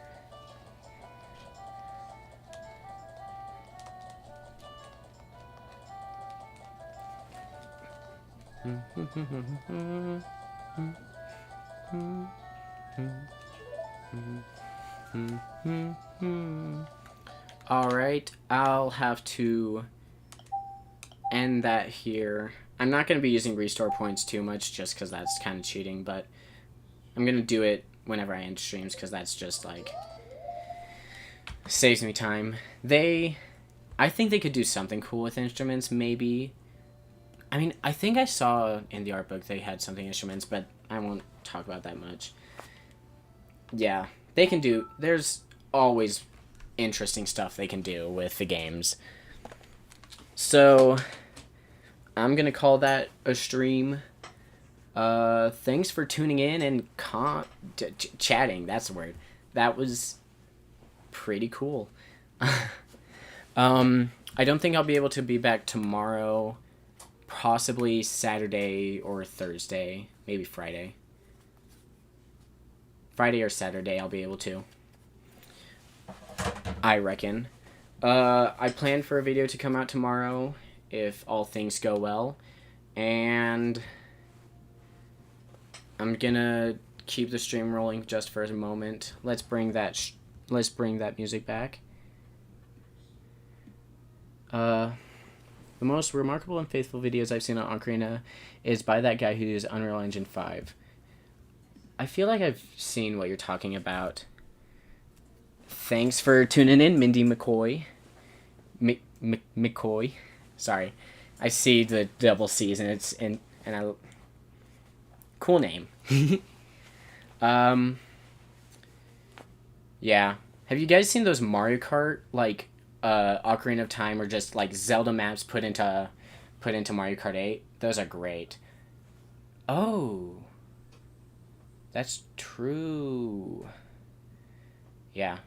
Alright, I'll have to end that here. I'm not going to be using restore points too much just because that's kind of cheating, but I'm going to do it whenever I end streams because that's just like saves me time. I think they could do something cool with instruments, maybe. I mean, I think I saw in the art book they had something instruments, but I won't talk about that much. Yeah, they can do... There's always interesting stuff they can do with the games. So, I'm going to call that a stream. Thanks for tuning in and chatting. That's the word. That was pretty cool. I don't think I'll be able to be back tomorrow. Possibly Saturday or Thursday. Maybe Friday. Friday or Saturday I'll be able to. I reckon. I plan for a video to come out tomorrow if all things go well. And I'm gonna keep the stream rolling just for a moment. Let's bring that music back. The most remarkable and faithful videos I've seen on Ocarina is by that guy who uses Unreal Engine 5. I feel like I've seen what you're talking about. Thanks for tuning in, Mindy McCoy. McCoy. Sorry. I see the double C's and I... Cool name. Yeah. Have you guys seen those Mario Kart, like, Ocarina of Time or just like Zelda maps put into Mario Kart 8? Those are great. Oh, that's true. Yeah.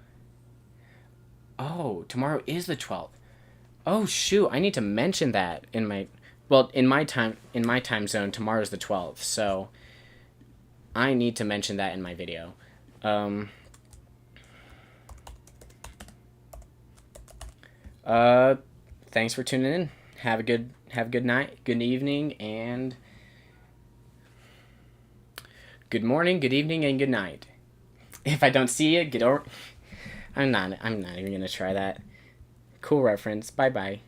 Oh, tomorrow is the 12th. Oh shoot, I need to mention that in my time zone. Tomorrow's the 12th, so I need to mention that in my video. Thanks for tuning in. Have a good night, good evening, and good morning, good evening, and good night. If I don't see you, get over. I'm not even gonna try that. Cool reference. Bye bye.